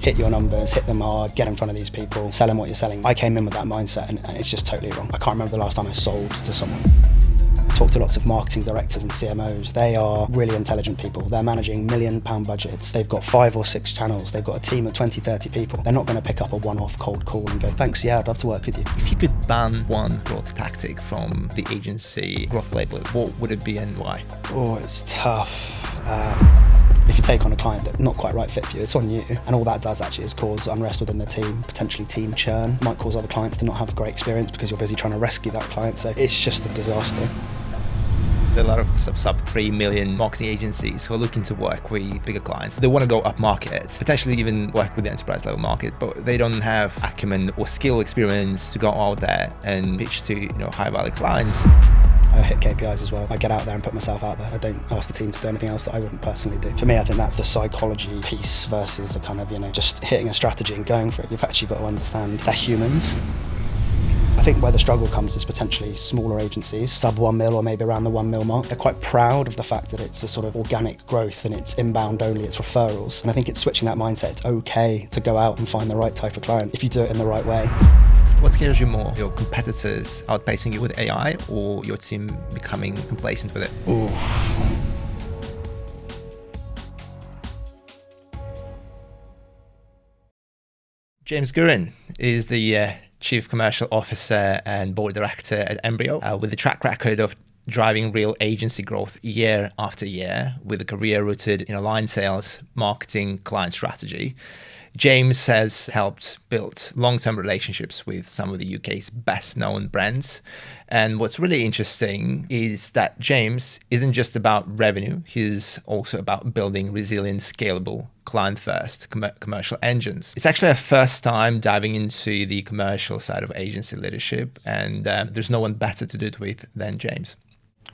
hit your numbers, hit them hard, get in front of these people, sell them what you're selling. I came in with that mindset and it's just totally wrong. I can't remember the last time I sold to someone. I talk to lots of marketing directors and CMOs. They are really intelligent people. They're managing £1 million budgets. They've got 5 or 6 channels. They've got a team of 20, 30 people. They're not going to pick up a one-off cold call and go, thanks, yeah, I'd love to work with you. If you could ban one growth tactic from the agency growth playbook, what would it be and why? Oh, it's tough. If you take on a client that's not quite right fit for you, it's on you. And all that does actually is cause unrest within the team, potentially team churn, might cause other clients to not have a great experience because you're busy trying to rescue that client. So it's just a disaster. There are a lot of sub 3 million marketing agencies who are looking to work with bigger clients. They want to go up market, potentially even work with the enterprise level market, but they don't have acumen or skill experience to go out there and pitch to high value clients. I hit KPIs as well. I get out there and put myself out there. I don't ask the team to do anything else that I wouldn't personally do. For me, I think that's the psychology piece versus the kind of, just hitting a strategy and going for it. You've actually got to understand they're humans. I think where the struggle comes is potentially smaller agencies, sub 1 mil or maybe around the 1 mil mark. They're quite proud of the fact that it's a sort of organic growth and it's inbound only, it's referrals. And I think it's switching that mindset. It's okay to go out and find the right type of client if you do it in the right way. What scares you more? Your competitors outpacing you with AI or your team becoming complacent with it? Ooh. James Guérin is the Chief Commercial Officer and Board Director at Embryo, with a track record of driving real agency growth year after year, with a career rooted in aligned sales, marketing, client strategy. James has helped build long-term relationships with some of the UK's best-known brands. And what's really interesting is that James isn't just about revenue. He's also about building resilient, scalable, client-first commercial engines. It's actually our first time diving into the commercial side of agency leadership, and there's no one better to do it with than James.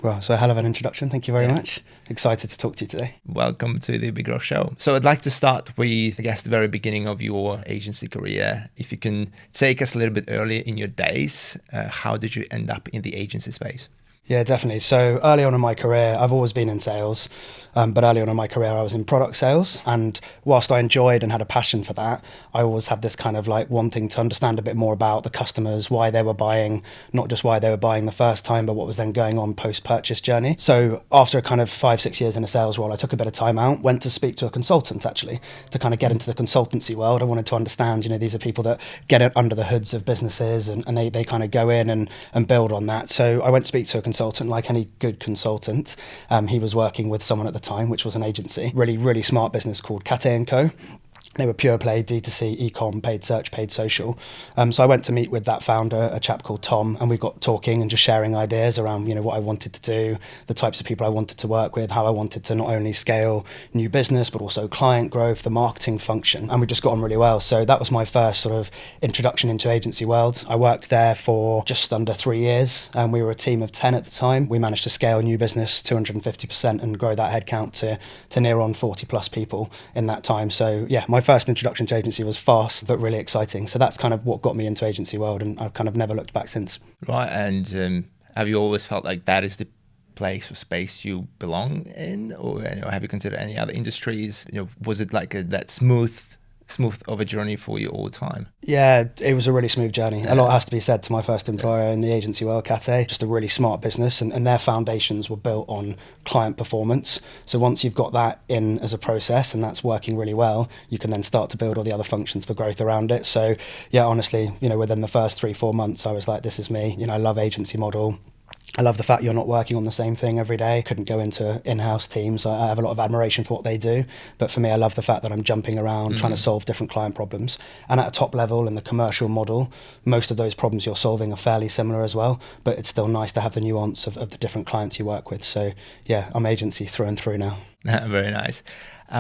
Well, so a hell of an introduction. Thank you very much. Excited to talk to you today. Welcome to the Big Growth Show. So I'd like to start with, I guess, the very beginning of your agency career. If you can take us a little bit earlier in your days, how did you end up in the agency space? Yeah, definitely. So early on in my career, I've always been in sales, but early on in my career, I was in product sales. And whilst I enjoyed and had a passion for that, I always had this kind of like wanting to understand a bit more about the customers, why they were buying, not just why they were buying the first time, but what was then going on post-purchase journey. So after a kind of 5-6 years in a sales role, I took a bit of time out, went to speak to a consultant actually, to kind of get into the consultancy world. I wanted to understand, these are people that get it under the hoods of businesses and they kind of go in and build on that. So I went to speak to a consultant, like any good consultant. He was working with someone at the time, which was an agency, really smart business called Cat & Co. They were pure play, D2C, e-com, paid search, paid social. So I went to meet with that founder, a chap called Tom, and we got talking and just sharing ideas around, what I wanted to do, the types of people I wanted to work with, how I wanted to not only scale new business, but also client growth, the marketing function. And we just got on really well. So that was my first sort of introduction into agency world. I worked there for just under 3 years, and we were a team of 10 at the time. We managed to scale new business 250% and grow that headcount to near on 40 plus people in that time. So yeah, my first introduction to agency was fast but really exciting. So that's kind of what got me into agency world, and I've kind of never looked back since. Right. And have you always felt like that is the place or space you belong in, or have you considered any other industries? Was it like that smooth of a journey for you all the time? Yeah, it was a really smooth journey. A lot has to be said to my first employer in the agency world, Cat. Just a really smart business, and their foundations were built on client performance. So once you've got that in as a process and that's working really well, you can then start to build all the other functions for growth around it. So yeah, honestly, within the first 3-4 months, I was like, this is me. I love agency model. I love the fact you're not working on the same thing every day. Couldn't go into in-house teams. I have a lot of admiration for what they do. But for me, I love the fact that I'm jumping around, trying to solve different client problems. And at a top level in the commercial model, most of those problems you're solving are fairly similar as well. But it's still nice to have the nuance of the different clients you work with. So yeah, I'm agency through and through now. Very nice.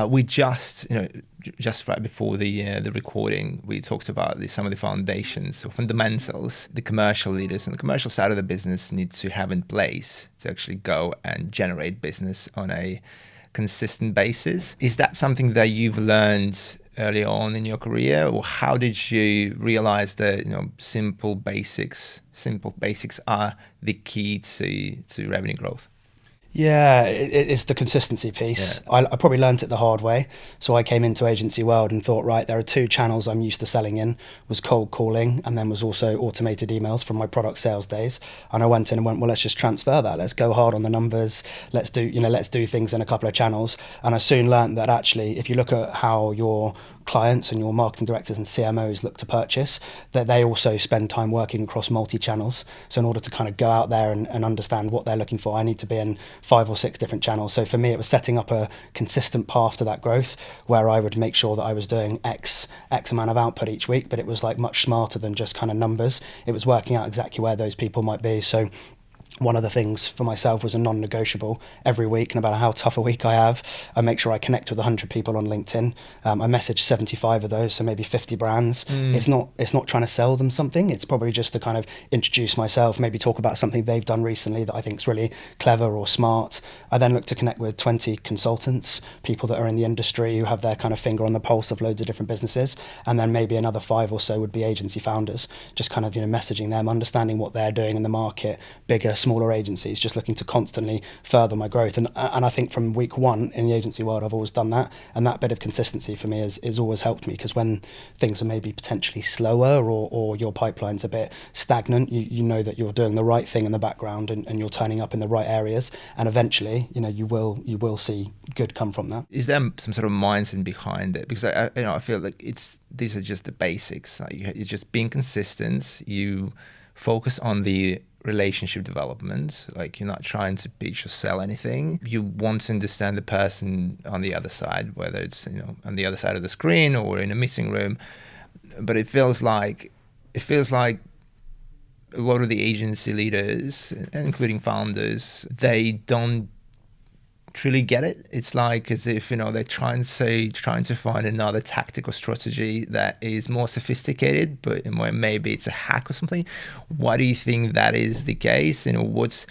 We just right before the recording, we talked about some of the foundations or fundamentals the commercial leaders and the commercial side of the business need to have in place to actually go and generate business on a consistent basis. Is that something that you've learned early on in your career, or how did you realize that simple basics are the key to revenue growth? Yeah, it's the consistency piece. Yeah. I probably learnt it the hard way. So I came into agency world and thought, right, there are two channels I'm used to selling in, was cold calling and then was also automated emails from my product sales days. And I went in and went, well, let's just transfer that. Let's go hard on the numbers. Let's do things in a couple of channels. And I soon learned that actually, if you look at how your clients and your marketing directors and CMOs look to purchase, that they also spend time working across multi-channels. So in order to kind of go out there and understand what they're looking for, I need to be in 5 or 6 different channels. So for me, it was setting up a consistent path to that growth where I would make sure that I was doing X amount of output each week, but it was like much smarter than just kind of numbers. It was working out exactly where those people might be. So one of the things for myself was a non-negotiable every week, no matter how tough a week I have, I make sure I connect with 100 people on LinkedIn. I message 75 of those, so maybe 50 brands. It's not trying to sell them something. It's probably just to kind of introduce myself, maybe talk about something they've done recently that I think is really clever or smart. I then look to connect with 20 consultants, people that are in the industry who have their kind of finger on the pulse of loads of different businesses, and then maybe another 5 or so would be agency founders, just kind of messaging them, understanding what they're doing in the market, bigger, smaller agencies, just looking to constantly further my growth. And I think from week one in the agency world, I've always done that. And that bit of consistency for me has always helped me, because when things are maybe potentially slower or your pipeline's a bit stagnant, you know that you're doing the right thing in the background and you're turning up in the right areas. And eventually, you will see good come from that. Is there some sort of mindset behind it? Because I feel like these are just the basics. Like you're just being consistent. You focus on the relationship development. Like you're not trying to pitch or sell anything. You want to understand the person on the other side, whether it's on the other side of the screen or in a meeting room. But it feels like a lot of the agency leaders, including founders, they don't truly get it. It's like as if they're trying to find another tactical strategy that is more sophisticated, but maybe it's a hack or something. Why do you think that is the case? What's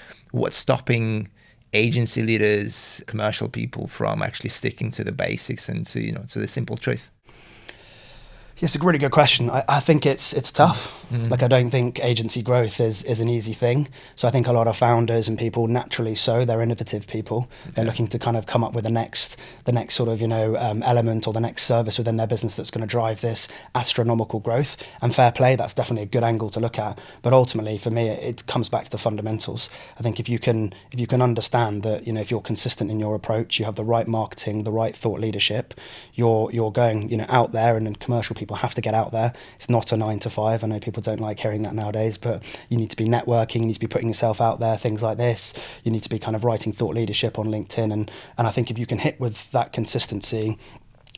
stopping agency leaders, commercial people from actually sticking to the basics and to the simple truth? Yeah, it's a really good question. I think it's tough. Like, I don't think agency growth is an easy thing. So I think a lot of founders and people naturally they're innovative people. They're looking to kind of come up with the next sort of, element or the next service within their business that's going to drive this astronomical growth. And fair play, that's definitely a good angle to look at. But ultimately, for me, it comes back to the fundamentals. I think if you can understand that, if you're consistent in your approach, you have the right marketing, the right thought leadership, you're going, out there, and then commercial people have to get out there. It's not a 9 to 5. I know people don't like hearing that nowadays, but you need to be networking, you need to be putting yourself out there, things like this. You need to be kind of writing thought leadership on LinkedIn. And I think if you can hit with that consistency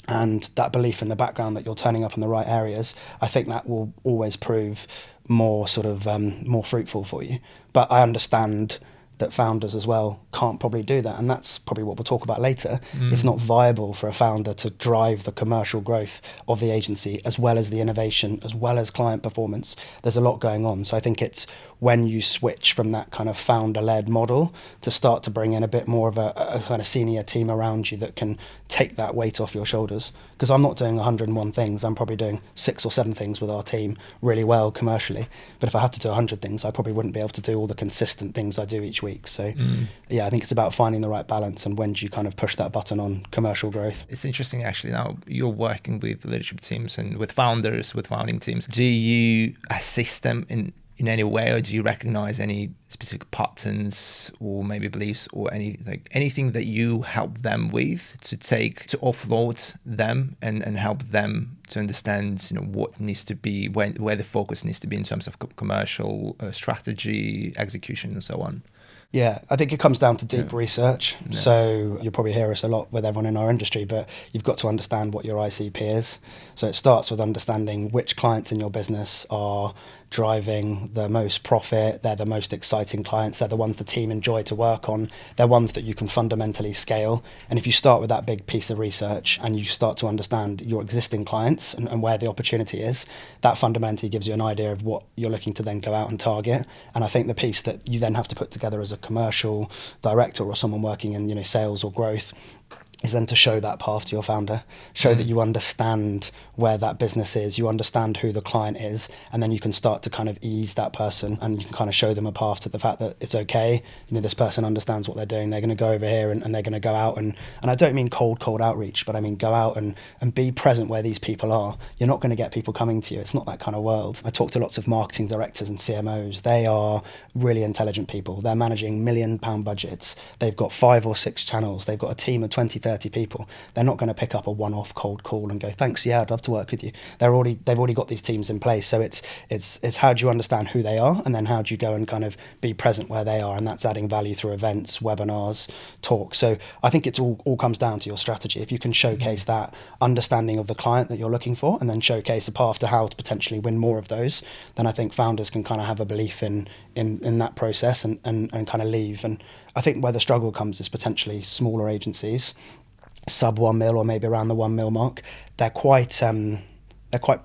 and that belief in the background that you're turning up in the right areas, I think that will always prove more sort of more fruitful for you. But I understand that founders as well can't probably do that, and that's probably what we'll talk about later. It's not viable for a founder to drive the commercial growth of the agency as well as the innovation, as well as client performance. There's a lot going on. So I think it's when you switch from that kind of founder-led model to start to bring in a bit more of a kind of senior team around you that can take that weight off your shoulders. Because I'm not doing 101 things, I'm probably doing 6 or 7 things with our team really well commercially. But if I had to do 100 things, I probably wouldn't be able to do all the consistent things I do each week. So yeah, I think it's about finding the right balance and when do you kind of push that button on commercial growth. It's interesting actually. Now you're working with leadership teams and with founders, with founding teams. Do you assist them in any way, or do you recognize any specific patterns or maybe beliefs or anything that you help them with to offload them and help them to understand what needs to be, where the focus needs to be in terms of commercial strategy, execution, and so on? Yeah, I think it comes down to deep research. Yeah. So you'll probably hear us a lot with everyone in our industry, but you've got to understand what your ICP is. So it starts with understanding which clients in your business are driving the most profit. They're the most exciting clients. They're the ones the team enjoy to work on. They're ones that you can fundamentally scale. And if you start with that big piece of research and you start to understand your existing clients and where the opportunity is, that fundamentally gives you an idea of what you're looking to then go out and target. And I think the piece that you then have to put together as a commercial director or someone working in sales or growth is then to show that path to your founder, show that you understand where that business is, you understand who the client is, and then you can start to kind of ease that person, and you can kind of show them a path to the fact that it's okay. This person understands what they're doing. They're going to go over here and they're going to go out and I don't mean cold outreach, but I mean go out and be present where these people are. You're not going to get people coming to you. It's not that kind of world. I talk to lots of marketing directors and CMOs. They are really intelligent people. They're managing £1 million budgets. They've got 5 or 6 channels. They've got a team of 20, 30 people. They're not going to pick up a one-off cold call and go, thanks, yeah, I'd love to work with you. They've already got these teams in place. So it's how do you understand who they are, and then how do you go and kind of be present where they are, and that's adding value through events, webinars, talks. So I think it's all comes down to your strategy. If you can showcase that understanding of the client that you're looking for, and then showcase a path to how to potentially win more of those, then I think founders can kind of have a belief in that process and kind of leave. And I think where the struggle comes is potentially smaller agencies, sub 1 mil or maybe around the 1 mil mark. They're quite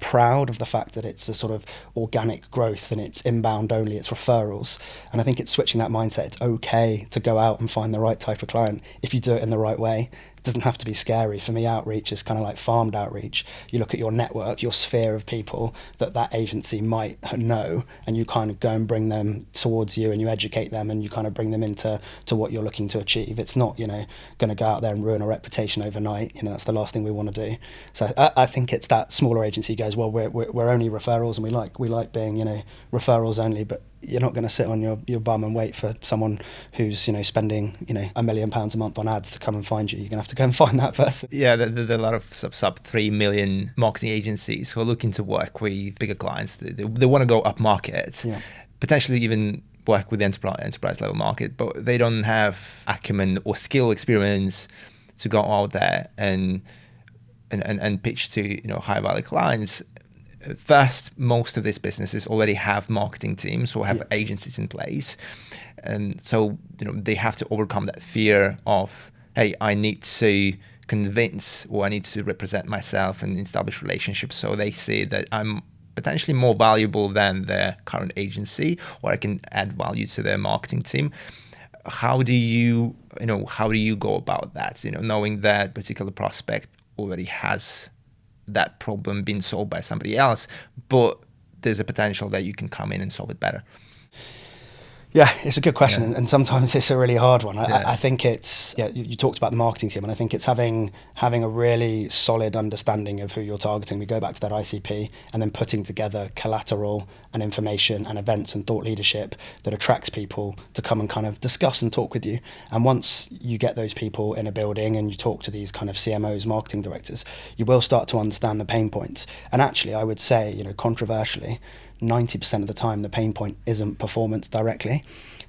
proud of the fact that it's a sort of organic growth and it's inbound only, it's referrals. And I think it's switching that mindset. It's okay to go out and find the right type of client if you do it in the right way. It doesn't have to be scary. For me, outreach is kind of like farmed outreach. You look at your network, your sphere of people that agency might know, and you kind of go and bring them towards you and you educate them and you kind of bring them into what you're looking to achieve. It's not, going to go out there and ruin a reputation overnight. That's the last thing we want to do. So I think it's that smaller agency goes, well, we're only referrals and we like being, referrals only, but you're not going to sit on your bum and wait for someone who's spending £1 million a month on ads to come and find you. You're going to have to go and find that person. Yeah, there are a lot of sub 3 million marketing agencies who are looking to work with bigger clients. They want to go up market, potentially even work with the enterprise level market, but they don't have acumen or skill experience to go out there and pitch to high value clients. First, most of these businesses already have marketing teams or have agencies in place. And so, they have to overcome that fear of, hey, I need to convince or I need to represent myself and establish relationships so they see that I'm potentially more valuable than their current agency, or I can add value to their marketing team. How do you go about that? Knowing that particular prospect already has that problem being solved by somebody else, but there's a potential that you can come in and solve it better. Yeah, it's a good question, and sometimes it's a really hard one. I think it's you talked about the marketing team, and I think it's having a really solid understanding of who you're targeting. We go back to that ICP, and then putting together collateral and information and events and thought leadership that attracts people to come and kind of discuss and talk with you. And once you get those people in a building and you talk to these kind of CMOs, marketing directors, you will start to understand the pain points. And actually, I would say, controversially, 90% of the time the pain point isn't performance directly.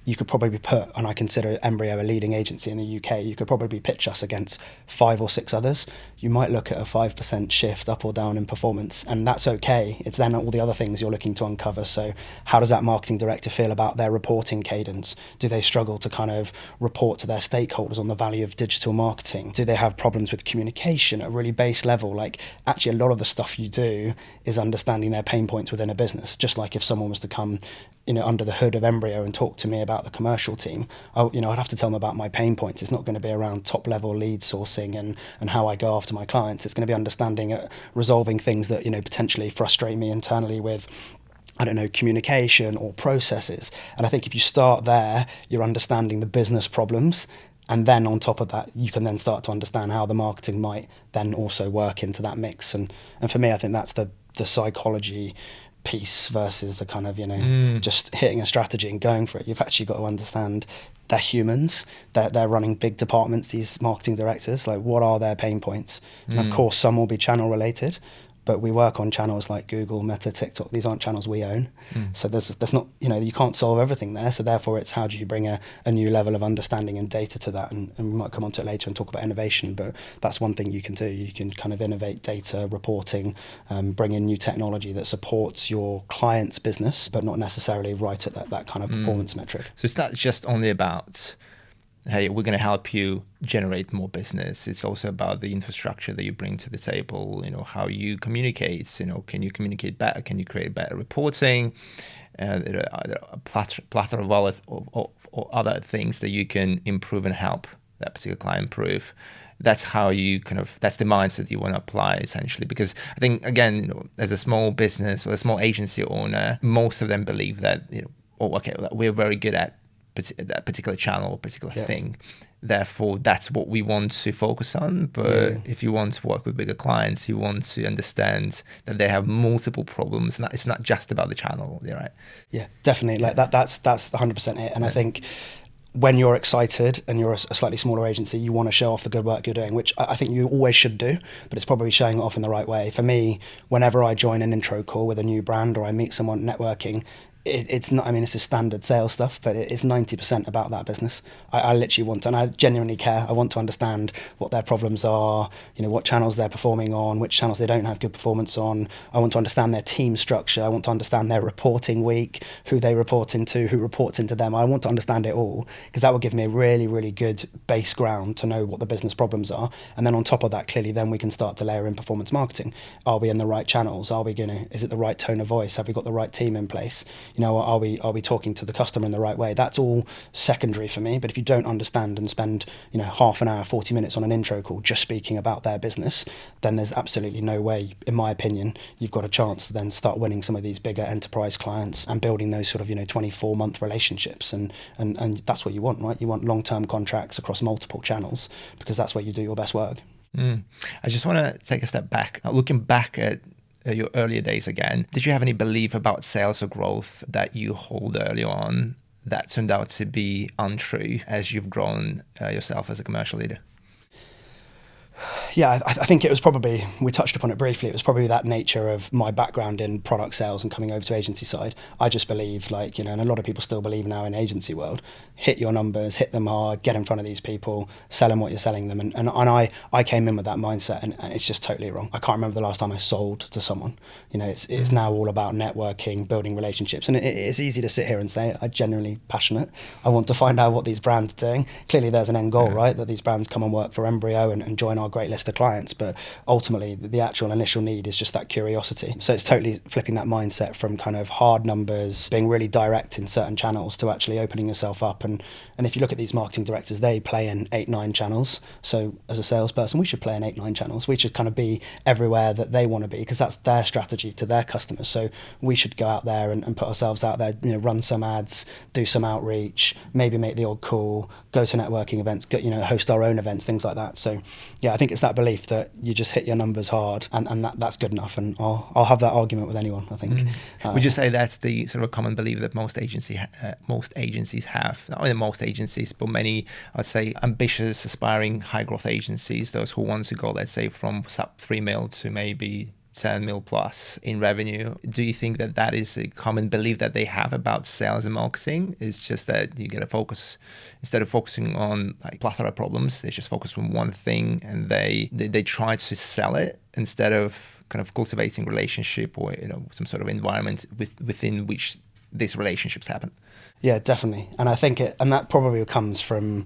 You could probably put, and I consider Embryo a leading agency in the UK, you could probably pitch us against 5 or 6 others. You might look at a 5% shift up or down in performance, and that's okay. It's then all the other things you're looking to uncover. So how does that marketing director feel about their reporting cadence? Do they struggle to kind of report to their stakeholders on the value of digital marketing? Do they have problems with communication at a really base level? Like, actually, a lot of the stuff you do is understanding their pain points within a business. Just like if someone was to come under the hood of Embryo and talk to me about the commercial team, I'd have to tell them about my pain points. It's not going to be around top level lead sourcing and how I go after my clients. It's going to be understanding, resolving things that, potentially frustrate me internally with, communication or processes. And I think if you start there, you're understanding the business problems. And then on top of that, you can then start to understand how the marketing might then also work into that mix. And for me, I think that's the psychology piece versus the kind of just hitting a strategy and going for it. You've actually got to understand they're humans, they're running big departments, these marketing directors. Like, what are their pain points? And of course some will be channel related, but we work on channels like Google, Meta, TikTok. These aren't channels we own. So there's not, you can't solve everything there. So therefore it's how do you bring a new level of understanding and data to that? And we might come on to it later and talk about innovation, but that's one thing you can do. You can kind of innovate data, reporting, bring in new technology that supports your client's business, but not necessarily right at that kind of performance metric. So it's not just only about, hey, we're going to help you generate more business. It's also about the infrastructure that you bring to the table, how you communicate, can you communicate better? Can you create better reporting? There are a plethora of other things that you can improve and help that particular client improve. that's how you that's the mindset you want to apply essentially. Because I think, again, as a small business or a small agency owner, most of them believe that, oh, okay, we're very good at that particular channel, particular thing. Therefore, that's what we want to focus on. But if you want to work with bigger clients, you want to understand that they have multiple problems. It's not just about the channel, right? Yeah, definitely. Like that's 100% it. And I think when you're excited and you're a slightly smaller agency, you want to show off the good work you're doing, which I think you always should do, but it's probably showing it off in the right way. For me, whenever I join an intro call with a new brand or I meet someone networking, it's not, I mean, it's a standard sales stuff, but it's 90% about that business. I literally want to, and I genuinely care. I want to understand what their problems are, what channels they're performing on, which channels they don't have good performance on. I want to understand their team structure. I want to understand their reporting week, who they report into, who reports into them. I want to understand it all, because that will give me a really, really good base ground to know what the business problems are. And then on top of that, clearly, then we can start to layer in performance marketing. Are we in the right channels? Is it the right tone of voice? Have we got the right team in place? Are we talking to the customer in the right way? That's all secondary for me. But if you don't understand and spend, half an hour, 40 minutes on an intro call just speaking about their business, then there's absolutely no way, in my opinion, you've got a chance to then start winning some of these bigger enterprise clients and building those sort of, 24-month relationships. And that's what you want, right? You want long-term contracts across multiple channels, because that's where you do your best work. I just want to take a step back. Looking back at your earlier days again, did you have any belief about sales or growth that you hold early on that turned out to be untrue as you've grown yourself as a commercial leader? Yeah, I think it was probably, we touched upon it briefly, it was probably that nature of my background in product sales and coming over to agency side. I just believe, and a lot of people still believe now in agency world, hit your numbers, hit them hard, get in front of these people, sell them what you're selling them. And I came in with that mindset, and it's just totally wrong. I can't remember the last time I sold to someone. It's now all about networking, building relationships. And it's easy to sit here and say, I'm genuinely passionate. I want to find out what these brands are doing. Clearly there's an end goal, right? That these brands come and work for Embryo and join our great list of clients, but ultimately the actual initial need is just that curiosity. So it's totally flipping that mindset from kind of hard numbers, being really direct in certain channels, to actually opening yourself up. And if you look at these marketing directors, they play in 8-9 channels. So as a salesperson, we should play in 8-9 channels. We should kind of be everywhere that they want to be, because that's their strategy to their customers. So we should go out there and put ourselves out there, run some ads, do some outreach, maybe make the odd call, go to networking events, host our own events, things like that. So yeah, I think it's that belief that you just hit your numbers hard, and that's good enough. And I'll have that argument with anyone, I think. Would you say that's the sort of common belief that most agencies have? Not only most agencies, but many, I'd say, ambitious, aspiring, high growth agencies, those who want to go, let's say, from sub 3 mil to maybe 10 mil plus in revenue. Do you think that is a common belief that they have about sales and marketing? It's just that you get to focus, instead of focusing on like plethora of problems, they just focus on one thing, and they try to sell it instead of kind of cultivating relationship or some sort of environment within which these relationships happen. Yeah, definitely. And I think that probably comes from,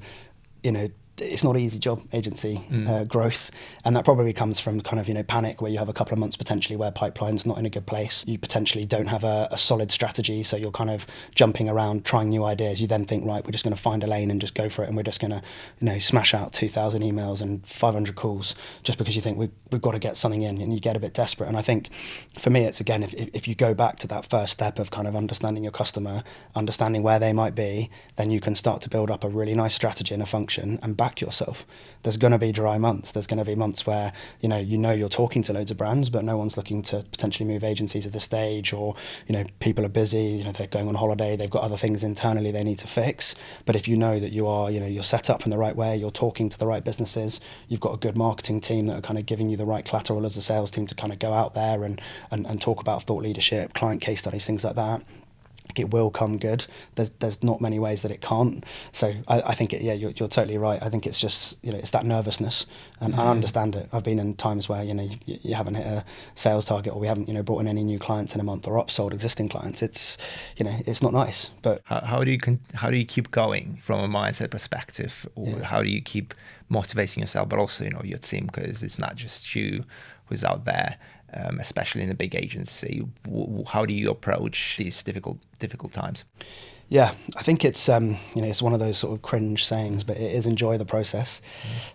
it's not an easy job, agency growth, and that probably comes from kind of panic, where you have a couple of months potentially where pipeline's not in a good place. You potentially don't have a solid strategy, so you're kind of jumping around trying new ideas. You then think, right, we're just going to find a lane and just go for it, and we're just going to smash out 2,000 emails and 500 calls just because you think we've got to get something in, and you get a bit desperate. And I think for me, it's again, if you go back to that first step of kind of understanding your customer, understanding where they might be, then you can start to build up a really nice strategy and a function and back yourself. There's going to be dry months. There's going to be months where you're talking to loads of brands, but no one's looking to potentially move agencies at this stage, or people are busy, they're going on holiday, they've got other things internally they need to fix. But if you know that you're set up in the right way, you're talking to the right businesses, you've got a good marketing team that are kind of giving you the right collateral as a sales team to kind of go out there and talk about thought leadership, client case studies, things like that, it will come good. There's not many ways that it can't. So I think you're totally right. I think it's just it's that nervousness, and I understand it. I've been in times where you haven't hit a sales target, or we haven't brought in any new clients in a month, or upsold existing clients. It's it's not nice. But how do you keep going from a mindset perspective, or how do you keep motivating yourself, but also your team, because it's not just you who's out there. Especially in a big agency, how do you approach these difficult difficult times? Yeah, I think it's it's one of those sort of cringe sayings, but it is enjoy the process.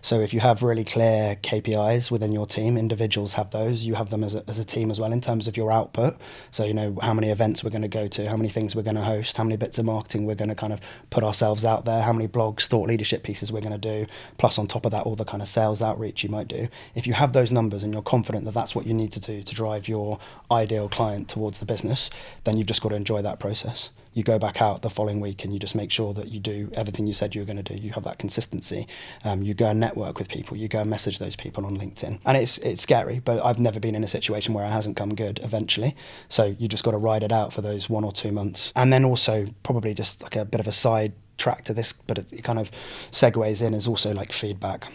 So if you have really clear KPIs within your team, individuals have those, you have them as a team as well in terms of your output. So how many events we're going to go to, how many things we're going to host, how many bits of marketing we're going to kind of put ourselves out there, how many blogs, thought leadership pieces we're going to do, plus on top of that all the kind of sales outreach you might do. If you have those numbers and you're confident that that's what you need to do to drive your ideal client towards the business, then you've just got to enjoy that process. You go back out the following week and you just make sure that you do everything you said you were going to do. You have that consistency. You go and network with people. You go and message those people on LinkedIn. And it's scary, but I've never been in a situation where it hasn't come good eventually. So you just got to ride it out for those 1 or 2 months. And then also probably just like a bit of a side track to this, but it kind of segues in, is also like feedback.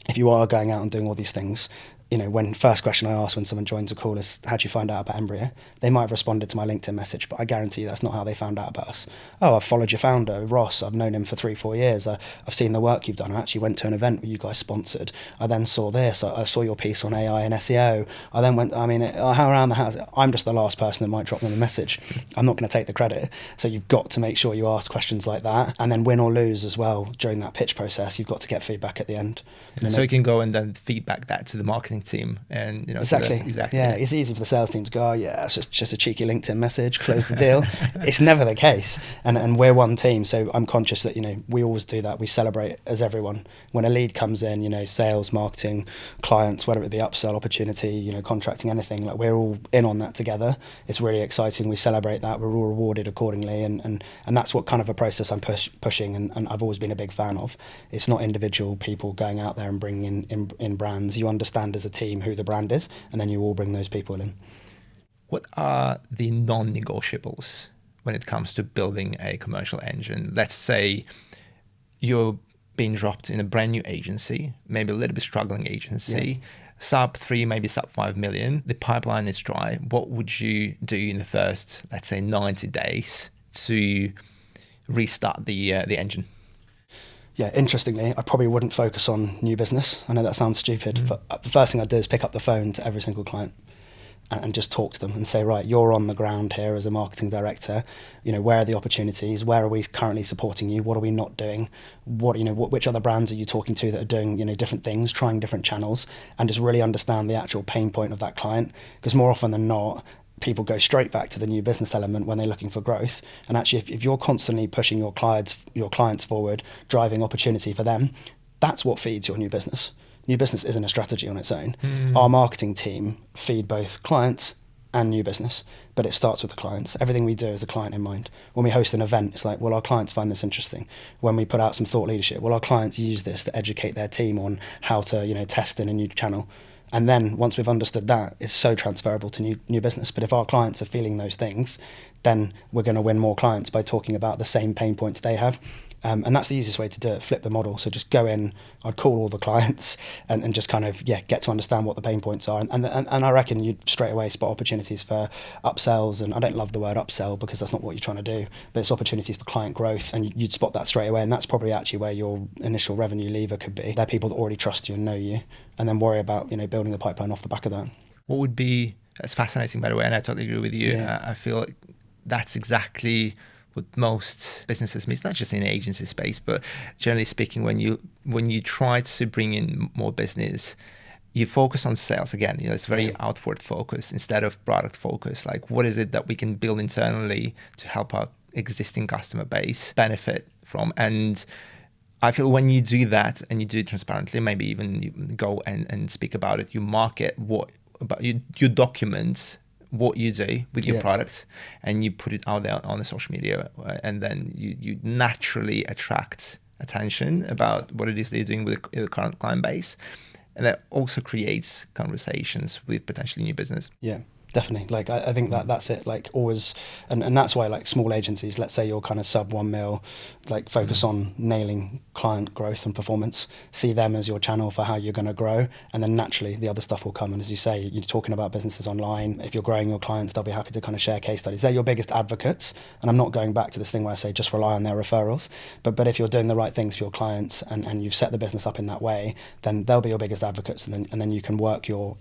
If you are going out and doing all these things, when first question I ask when someone joins a call is, how do you find out about Embryo? They might have responded to my LinkedIn message, but I guarantee you that's not how they found out about us. Oh, I've followed your founder, Ross. I've known him for 3-4 years. I've seen the work you've done. I actually went to an event where you guys sponsored. I then saw this. I saw your piece on AI and SEO. I then went, how around the house? I'm just the last person that might drop them a message. I'm not going to take the credit. So you've got to make sure you ask questions like that. And then win or lose as well during that pitch process, you've got to get feedback at the end. So you can go and then feedback that to the marketing team, and exactly. So exactly. Yeah, it's easy for the sales team to go, oh yeah, it's just a cheeky LinkedIn message, close the deal. It's never the case, and we're one team, so I'm conscious that we always do that. We celebrate as everyone when a lead comes in, sales, marketing, clients, whether it be upsell opportunity, contracting, anything, like we're all in on that together. It's really exciting. We celebrate that. We're all rewarded accordingly, and that's what kind of a process I'm pushing, and I've always been a big fan of. It's not individual people going out there and bringing in brands. You understand as a team who the brand is, and then you all bring those people in. What are the non-negotiables when it comes to building a commercial engine? Let's say you're being dropped in a brand new agency, maybe a little bit struggling agency, sub 3, maybe sub 5 million. The pipeline is dry. What would you do in the first, let's say, 90 days to restart the engine? Yeah, interestingly, I probably wouldn't focus on new business. I know that sounds stupid, but the first thing I'd do is pick up the phone to every single client and just talk to them and say, right, you're on the ground here as a marketing director. Where are the opportunities? Where are we currently supporting you? What are we not doing? Which other brands are you talking to that are doing, different things, trying different channels, and just really understand the actual pain point of that client. Because more often than not, people go straight back to the new business element when they're looking for growth. And actually, if you're constantly pushing your clients forward, driving opportunity for them, that's what feeds your new business. New business isn't a strategy on its own. Our marketing team feed both clients and new business, but it starts with the clients. Everything we do is the client in mind. When we host an event, it's like, well, our clients find this interesting. When we put out some thought leadership, well, our clients use this to educate their team on how to, test in a new channel. And then once we've understood that, it's so transferable to new business. But if our clients are feeling those things, then we're going to win more clients by talking about the same pain points they have. And that's the easiest way to do it, flip the model. So just go in, I'd call all the clients and just kind of, get to understand what the pain points are. And I reckon you'd straight away spot opportunities for upsells. And I don't love the word upsell because that's not what you're trying to do, but it's opportunities for client growth. And you'd spot that straight away. And that's probably actually where your initial revenue lever could be. They're people that already trust you and know you, and then worry about, building the pipeline off the back of that. What would be, that's fascinating, by the way, and I totally agree with you. Yeah. I feel like that's exactly what most businesses miss, not just in the agency space, but generally speaking, when you try to bring in more business, you focus on sales again. It's very outward focus instead of product focus. Like, what is it that we can build internally to help our existing customer base benefit from? And I feel when you do that and you do it transparently, maybe even you go and speak about it, you market you document what you do with your product, and you put it out there on the social media, and then you naturally attract attention about what it is that you're doing with the current client base, and that also creates conversations with potentially new business. Yeah. Definitely. Like, I think that's it. Like, always, and that's why, like, small agencies, let's say you're kind of sub 1 mil, like, focus on nailing client growth and performance, see them as your channel for how you're going to grow, and then naturally the other stuff will come. And as you say, you're talking about businesses online. If you're growing your clients, they'll be happy to kind of share case studies. They're your biggest advocates. And I'm not going back to this thing where I say just rely on their referrals, but if you're doing the right things for your clients and you've set the business up in that way, then they'll be your biggest advocates, and then you can work your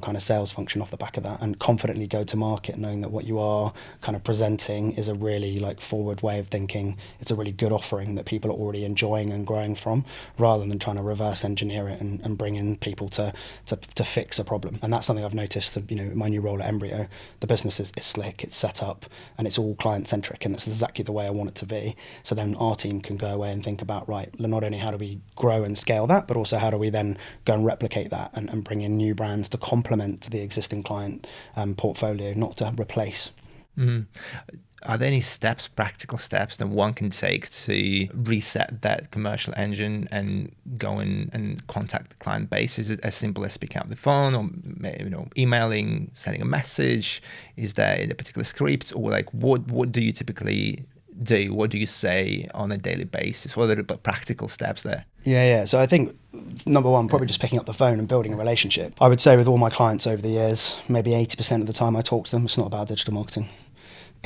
kind of sales function off the back of that, and confidently go to market, knowing that what you are kind of presenting is a really like forward way of thinking. It's a really good offering that people are already enjoying and growing from, rather than trying to reverse engineer it and bring in people to fix a problem. And that's something I've noticed, in my new role at Embryo. The business is slick, it's set up, and it's all client centric, and that's exactly the way I want it to be. So then our team can go away and think about, right, not only how do we grow and scale that, but also how do we then go and replicate that and bring in new brands to complement the existing client portfolio, not to replace. Mm. Are there any practical steps that one can take to reset that commercial engine and go in and contact the client base? Is it as simple as picking up the phone, or emailing, sending a message? Is there a particular script, or like what do you typically do? What do you say on a daily basis? What are the practical steps there? Yeah. So I think number one, probably just picking up the phone and building a relationship. I would say with all my clients over the years, maybe 80% of the time I talk to them, it's not about digital marketing.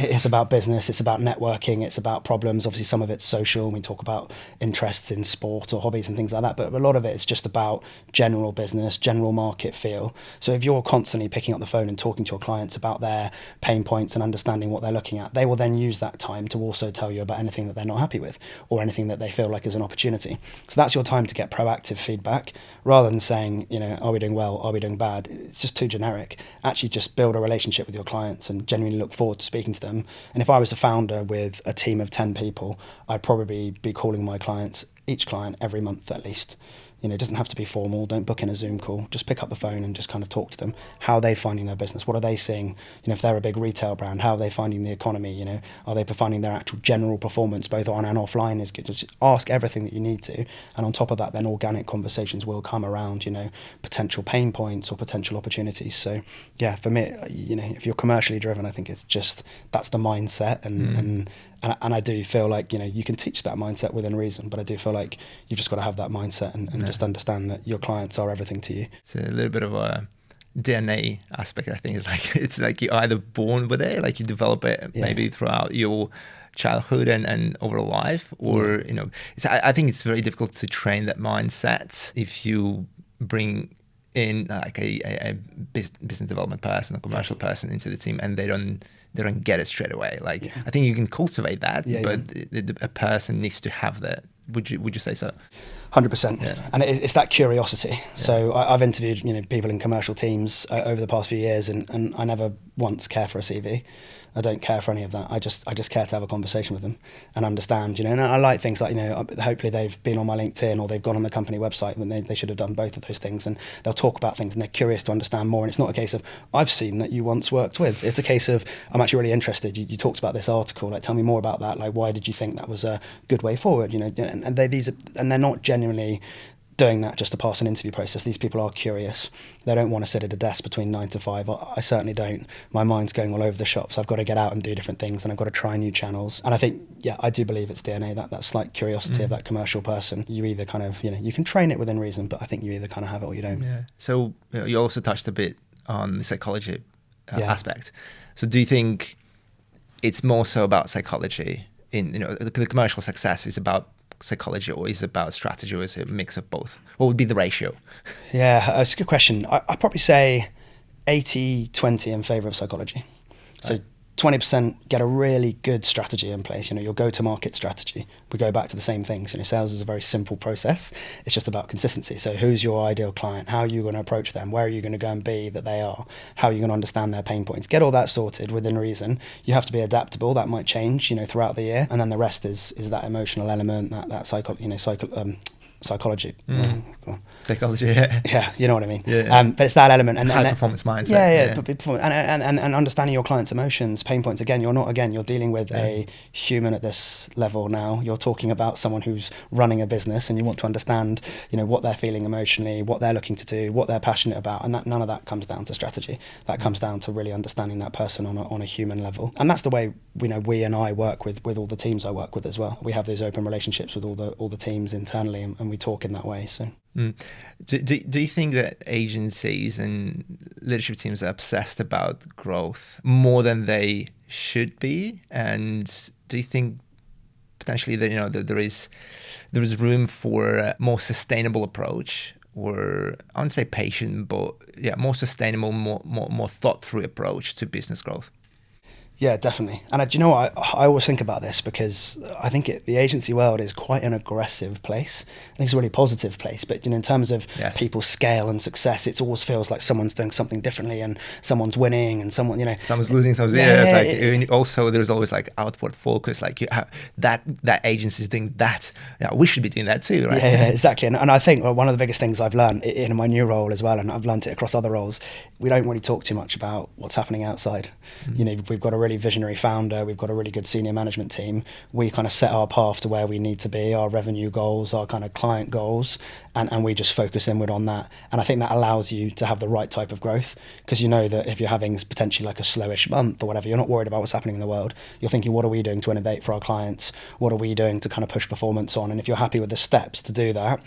It's about business, it's about networking, it's about problems. Obviously, some of it's social. We talk about interests in sport or hobbies and things like that. But a lot of it is just about general business, general market feel. So if you're constantly picking up the phone and talking to your clients about their pain points and understanding what they're looking at, they will then use that time to also tell you about anything that they're not happy with or anything that they feel like is an opportunity. So that's your time to get proactive feedback, rather than saying, are we doing well? Are we doing bad? It's just too generic. Actually, just build a relationship with your clients and genuinely look forward to speaking to them. And if I was a founder with a team of 10 people, I'd probably be calling my clients, each client, every month at least. It doesn't have to be formal. Don't book in a Zoom call. Just pick up the phone and just kind of talk to them. How are they finding their business? What are they seeing? If they're a big retail brand, how are they finding the economy? Are they finding their actual general performance, both on and offline, is good? Just ask everything that you need to. And on top of that, then organic conversations will come around, potential pain points or potential opportunities. So yeah, for me, if you're commercially driven, I think it's just, that's the mindset. And I do feel like, you can teach that mindset within reason, but I do feel like you've just got to have that mindset and just understand that your clients are everything to you. It's a little bit of a DNA aspect, I think. It's like you're either born with it, like you develop it maybe throughout your childhood and over life, or, I think it's very difficult to train that mindset if you bring in like a business development person, a commercial person into the team, and they don't get it straight away. I think you can cultivate that, but a person needs to have that. Would you say so? 100%. And it's that curiosity. So I've interviewed people in commercial teams over the past few years, and I never once care for a CV. I don't care for any of that. I just care to have a conversation with them and understand, and I like things like, hopefully they've been on my LinkedIn or they've gone on the company website, and they should have done both of those things, and they'll talk about things and they're curious to understand more. And it's not a case of, I've seen that you once worked with. It's a case of, I'm actually really interested. You talked about this article, tell me more about that. Why did you think that was a good way forward? And they're not genuinely doing that just to pass an interview process. These people are curious. They don't want to sit at a desk between 9 to 5. I certainly don't. My mind's going all over the shop, so I've got to get out and do different things, and I've got to try new channels. And I think, I do believe it's DNA, that slight curiosity of that commercial person. You either kind of, you can train it within reason, but I think you either kind of have it or you don't. Yeah. So you also touched a bit on the psychology aspect. So do you think it's more so about psychology in, the commercial success is about psychology, or is it about strategy, or is it a mix of both? What would be the ratio? Yeah, it's a good question. I'd probably say 80-20 in favour of psychology. So 20% get a really good strategy in place, your go-to-market strategy. We go back to the same things. Sales is a very simple process. It's just about consistency. So who's your ideal client? How are you going to approach them? Where are you going to go and be that they are? How are you going to understand their pain points? Get all that sorted within reason. You have to be adaptable. That might change, throughout the year. And then the rest is that emotional element, that psychology. Psychology, yeah. Yeah, you know what I mean. Yeah. But it's that element and high performance mindset. And understanding your client's emotions, pain points. Again, you're dealing with a human at this level now. You're talking about someone who's running a business, and you want to understand, what they're feeling emotionally, what they're looking to do, what they're passionate about, and that none of that comes down to strategy. That comes down to really understanding that person on a human level, and that's the way we and I work with all the teams I work with as well. We have those open relationships with all the teams internally, and we talk in that way. So. Do you think that agencies and leadership teams are obsessed about growth more than they should be? And do you think potentially that that there is room for a more sustainable approach or I wouldn't say patient, but yeah, more sustainable, more thought through approach to business growth? Yeah, definitely. And do you know what? I always think about this because I think the agency world is quite an aggressive place. I think it's a really positive place. But, in terms of Yes. people's scale and success, it always feels like someone's doing something differently and someone's winning and someone, someone's losing, someone's also there's always like outward focus, like you have that agency is doing that. Yeah, we should be doing that too, right? Yeah, exactly. And I think one of the biggest things I've learned in my new role as well, and I've learned it across other roles, we don't really talk too much about what's happening outside. We've got a really visionary founder, we've got a really good senior management team. We kind of set our path to where we need to be, our revenue goals, our kind of client goals, and we just focus inward on that. And I think that allows you to have the right type of growth, because you know that if you're having potentially like a slowish month or whatever, you're not worried about what's happening in the world. You're thinking, what are we doing to innovate for our clients? What are we doing to kind of push performance on? And if you're happy with the steps to do that,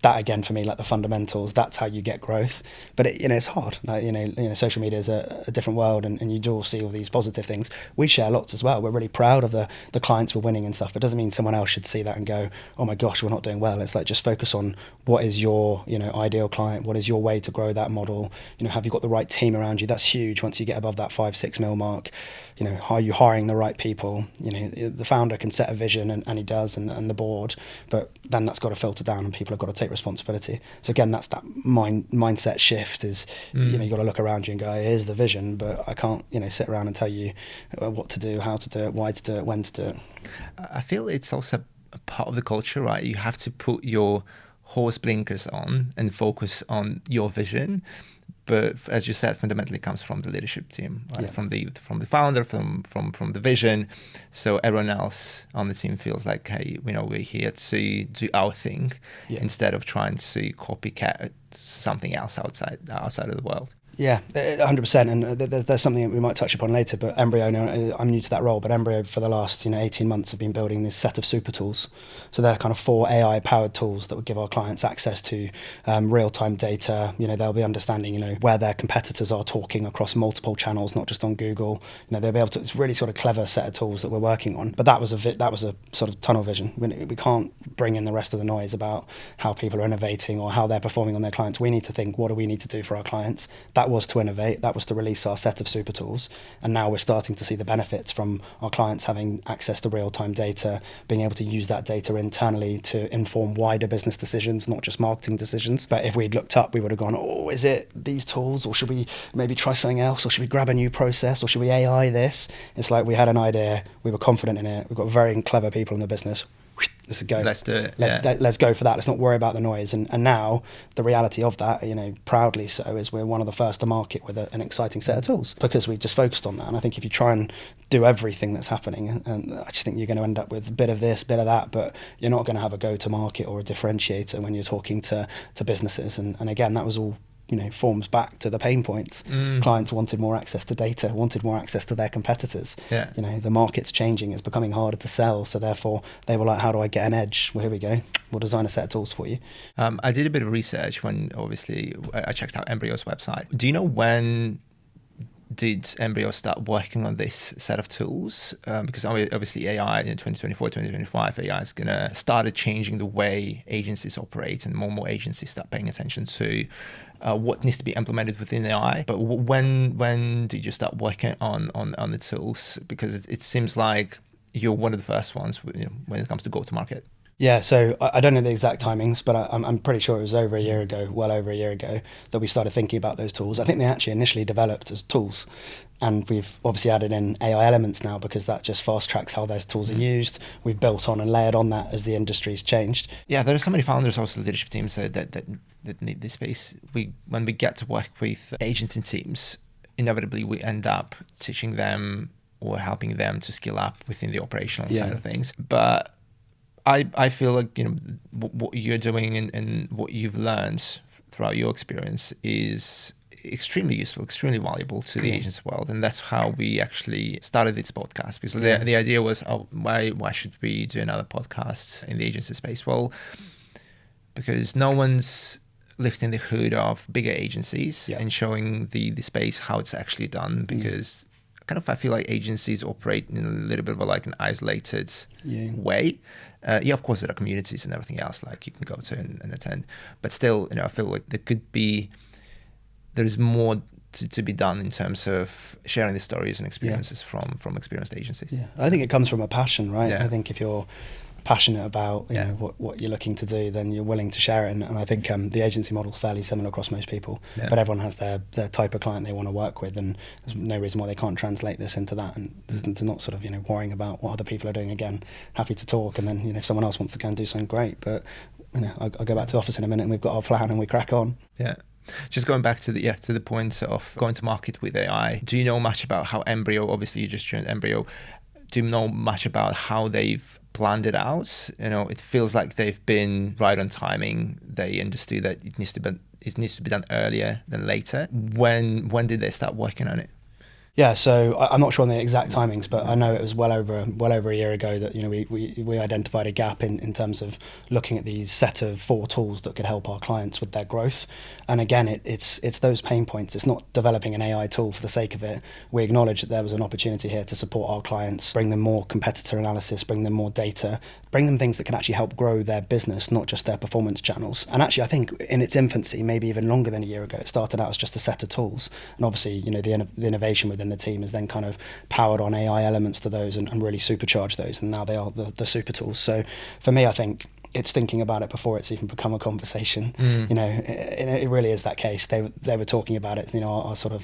that again for me, like the fundamentals, that's how you get growth. But it's hard. Like, social media is a different world, and you do all see all these positive things. We share lots as well. We're really proud of the clients we're winning and stuff, but it doesn't mean someone else should see that and go, oh my gosh, we're not doing well. It's like, just focus on what is your ideal client, what is your way to grow that model. Have you got the right team around you? That's huge. Once you get above that 5-6 mil mark, are you hiring the right people? The founder can set a vision, and he does, and the board, but then that's got to filter down, and people have got to take responsibility. So again, that's that mindset shift is, you got to look around you and go, here's the vision, but I can't, sit around and tell you what to do, how to do it, why to do it, when to do it. I feel it's also a part of the culture, right? You have to put your horse blinkers on and focus on your vision. But as you said, fundamentally comes from the leadership team, right? Yeah. From the founder, from the vision. So everyone else on the team feels like, hey, we're here to do our thing, instead of trying to copycat something else outside of the world. Yeah, 100%. And there's something that we might touch upon later, but Embryo, I'm new to that role, but Embryo for the last 18 months have been building this set of super tools. So they're kind of 4 AI powered tools that would give our clients access to real-time data. They'll be understanding, where their competitors are talking across multiple channels, not just on Google. They'll be able to, it's really sort of clever set of tools that we're working on. But that was a sort of tunnel vision. We can't bring in the rest of the noise about how people are innovating or how they're performing on their clients. We need to think, what do we need to do for our clients? That was to innovate, that was to release our set of super tools, and now we're starting to see the benefits from our clients having access to real-time data, being able to use that data internally to inform wider business decisions, not just marketing decisions. But if we'd looked up, we would have gone, oh, is it these tools, or should we maybe try something else, or should we grab a new process, or should we AI this? It's like, we had an idea, we were confident in it, we've got very clever people in the business. Let's go. Let's do it. Let's go for that. Let's not worry about the noise. And now the reality of that, proudly so, is we're one of the first to market with an exciting set of tools, because we just focused on that. And I think if you try and do everything that's happening, and I just think you're going to end up with a bit of this, bit of that, but you're not going to have a go-to-market or a differentiator when you're talking to businesses. And again, that was all forms back to the pain points. Clients wanted more access to data, wanted more access to their competitors. The market's changing, it's becoming harder to sell, so therefore they were like, how do I get an edge? Well, here we go, we'll design a set of tools for you. I did a bit of research when obviously I checked out Embryo's website. Do you know when did Embryo start working on this set of tools? Because obviously AI in 2024, 2025, AI is going to start changing the way agencies operate, and more agencies start paying attention to what needs to be implemented within AI. But when did you start working on the tools? Because it seems like you're one of the first ones when it comes to go-to-market. Yeah, so I don't know the exact timings, but I'm pretty sure it was well over a year ago, that we started thinking about those tools. I think they actually initially developed as tools, and we've obviously added in AI elements now, because that just fast tracks how those tools are used. We've built on and layered on that as the industry's changed. Yeah, there are so many founders, also leadership teams that need this space. When we get to work with agency teams, inevitably we end up teaching them or helping them to skill up within the operational side of things. But I feel like what you're doing and what you've learned throughout your experience is extremely useful, extremely valuable to the agency world, and that's how we actually started this podcast. Because the idea was, why should we do another podcast in the agency space? Well, because no one's lifting the hood of bigger agencies and showing the space how it's actually done, because I feel like agencies operate in a little bit of like an isolated Yeah. way. Of course, there are communities and everything else like you can go to and attend, but still, I feel like there's more to be done in terms of sharing the stories and experiences from experienced agencies. Yeah, I think it comes from a passion, right? Yeah. I think if you're passionate about you know what you're looking to do, then you're willing to share it. And I think the agency model is fairly similar across most people, but everyone has their type of client they want to work with, and there's no reason why they can't translate this into that. And there's not sort of worrying about what other people are doing. Again, happy to talk, and then if someone else wants to go and do something, great. But I'll go back to the office in a minute, and we've got our plan, and we crack on. Yeah. Just going back to the point of going to market with AI, do you know much about how Embryo, obviously you just joined Embryo, do you know much about how they've planned it out? It feels like they've been right on timing. They understood that it needs to be done earlier than later. When did they start working on it? Yeah, so I'm not sure on the exact timings, but I know it was well over a year ago that we identified a gap in terms of looking at these set of 4 tools that could help our clients with their growth. And again, it's those pain points. It's not developing an AI tool for the sake of it. We acknowledge that there was an opportunity here to support our clients, bring them more competitor analysis, bring them more data, bring them things that can actually help grow their business, not just their performance channels. And actually, I think in its infancy, maybe even longer than a year ago, it started out as just a set of tools. And obviously, the innovation within the team is then kind of powered on AI elements to those and really supercharged those. And now they are the super tools. So for me, I think it's thinking about it before it's even become a conversation. It really is that case. They were talking about it. Our sort of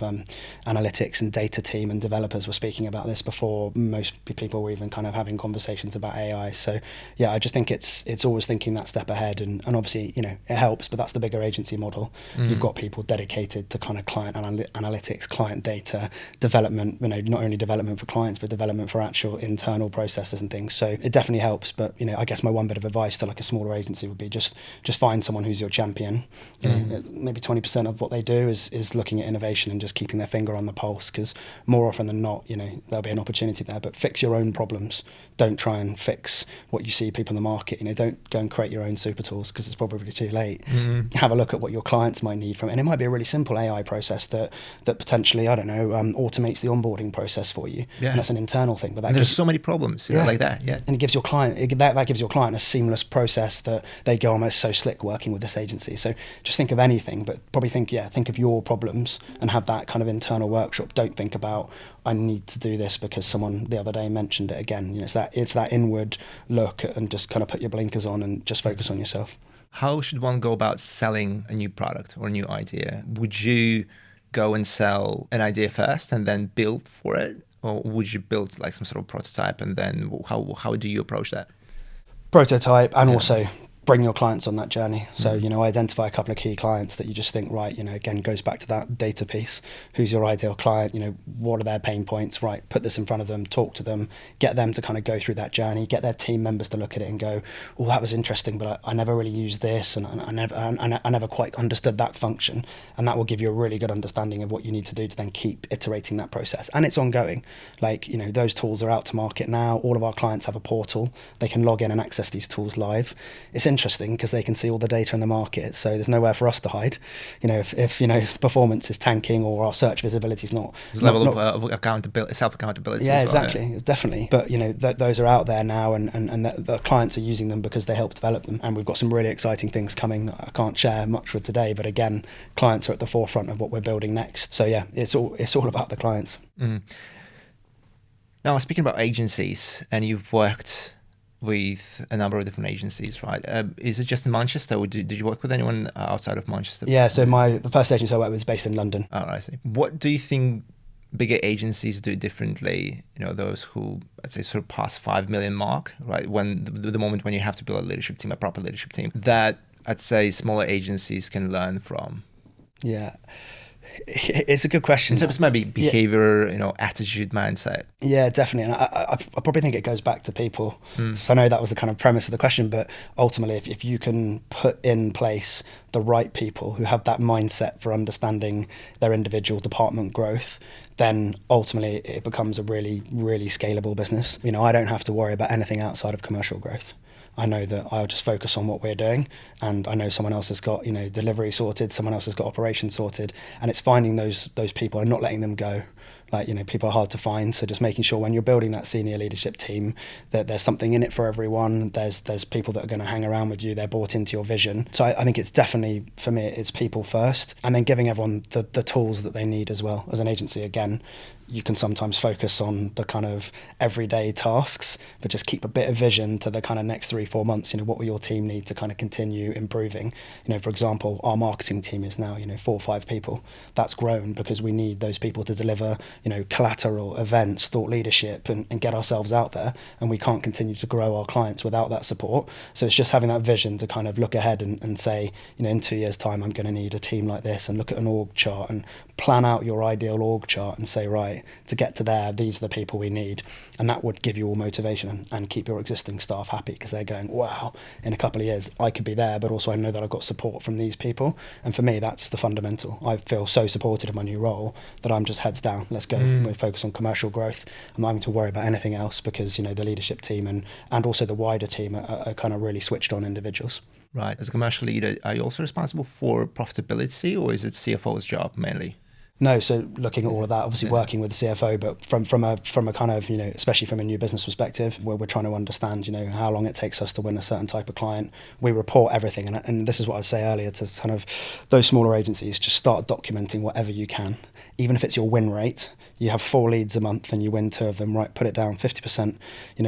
analytics and data team and developers were speaking about this before most people were even kind of having conversations about AI. So yeah, I just think it's always thinking that step ahead, and obviously it helps, but that's the bigger agency model. You've got people dedicated to kind of client analytics, client data development. Not only development for clients, but development for actual internal processes and things. So it definitely helps. But I guess my one bit of advice to like a smaller agency would be just find someone who's your champion. Maybe 20% of what they do is looking at innovation and just keeping their finger on the pulse, because more often than not there'll be an opportunity there. But fix your own problems. Don't try and fix what you see people in the market. Don't go and create your own super tools, because it's probably too late. Have a look at what your clients might need from it, and it might be a really simple AI process that potentially automates the onboarding process for you. And that's an internal thing, but there's so many problems like that. And it gives your client that gives your client a seamless process that they go, oh, it's so slick working with this agency. So just think of anything, but probably think of your problems and have that kind of internal workshop. Don't think about, I need to do this because someone the other day mentioned it again. It's that inward look, and just kind of put your blinkers on and just focus on yourself. How should one go about selling a new product or a new idea? Would you go and sell an idea first and then build for it? Or would you build like some sort of prototype, and then how do you approach that? Prototype, and also bring your clients on that journey. So, identify a couple of key clients that you just think, right, again, goes back to that data piece. Who's your ideal client? What are their pain points? Right, put this in front of them, talk to them, get them to kind of go through that journey, get their team members to look at it and go, oh, that was interesting, but I never really used this, and I never quite understood that function. And that will give you a really good understanding of what you need to do to then keep iterating that process. And it's ongoing. Like, those tools are out to market now. All of our clients have a portal. They can log in and access these tools live. It's interesting because they can see all the data in the market, so there's nowhere for us to hide. If performance is tanking or our search visibility is not, there's a level of accountability, self-accountability. Yeah, as well, exactly, definitely. But those are out there now, and the clients are using them because they help develop them. And we've got some really exciting things coming that I can't share much with today. But again, clients are at the forefront of what we're building next. So yeah, it's all about the clients. Now, speaking about agencies, and you've worked with a number of different agencies, right? Is it just in Manchester, or did you work with anyone outside of Manchester? Yeah, so the first agency I worked with was based in London. Oh, I see. What do you think bigger agencies do differently? Those who, I'd say, sort of pass 5 million mark, right? When the moment when you have to build a leadership team, a proper leadership team, that I'd say smaller agencies can learn from. Yeah. It's a good question. In terms of maybe behavior, attitude, mindset. Yeah, definitely. And I probably think it goes back to people. So I know that was the kind of premise of the question, but ultimately, if you can put in place the right people who have that mindset for understanding their individual department growth, then ultimately it becomes a really, really scalable business. I don't have to worry about anything outside of commercial growth. I know that I'll just focus on what we're doing, and I know someone else has got delivery sorted, someone else has got operations sorted, and it's finding those people and not letting them go. Like, people are hard to find. So just making sure when you're building that senior leadership team that there's something in it for everyone. There's people that are going to hang around with you. They're bought into your vision. So I think it's definitely, for me, it's people first, and then giving everyone the tools that they need as well. As an agency, again, you can sometimes focus on the kind of everyday tasks, but just keep a bit of vision to the kind of next 3-4 months. What will your team need to kind of continue improving? For example, our marketing team is now 4 or 5 people. That's grown because we need those people to deliver collateral, events, thought leadership, and get ourselves out there, and we can't continue to grow our clients without that support. So it's just having that vision to kind of look ahead and say, in 2 years' time I'm going to need a team like this, and look at an org chart and plan out your ideal org chart and say, right, to get to there, these are the people we need. And that would give you all motivation and keep your existing staff happy, because they're going, wow, in a couple of years I could be there, but also I know that I've got support from these people. And for me, that's the fundamental. I feel so supported in my new role that I'm just heads down, let's go. We focus on commercial growth. I'm not having to worry about anything else, because the leadership team and also the wider team are kind of really switched on individuals. Right. As a commercial leader, are you also responsible for profitability, or is it CFO's job mainly? No, so looking at all of that, obviously working with the CFO, but from a kind of, especially from a new business perspective, where we're trying to understand, how long it takes us to win a certain type of client. We report everything, and this is what I say earlier to kind of those smaller agencies, just start documenting whatever you can. Even if it's your win rate, you have 4 leads a month and you win 2 of them, right, put it down 50%,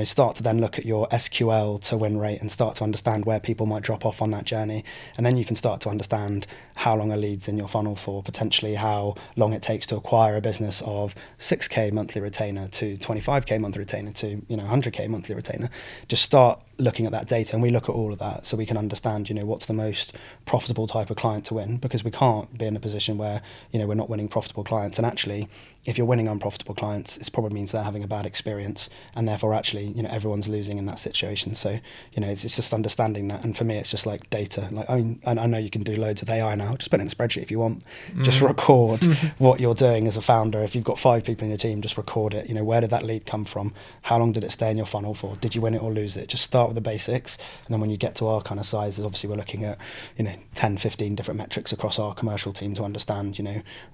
start to then look at your SQL to win rate and start to understand where people might drop off on that journey. And then you can start to understand how long a lead's in your funnel for, potentially how long it takes to acquire a business of 6k monthly retainer to 25k monthly retainer to 100k monthly retainer. Just start looking at that data, and we look at all of that so we can understand what's the most profitable type of client to win, because we can't be in a position where we're not winning profitable clients. And actually, if you're winning unprofitable clients, it probably means they're having a bad experience, and therefore actually everyone's losing in that situation. So it's just understanding that. And for me, it's just like data. Like, I mean, I know you can do loads with AI now. Just put it in a spreadsheet if you want. Just record what you're doing as a founder. If you've got 5 people in your team, just record it. Where did that lead come from? How long did it stay in your funnel for? Did you win it or lose it? Just start with the basics, and then when you get to our kind of sizes, obviously we're looking at 10-15 different metrics across our commercial team to understand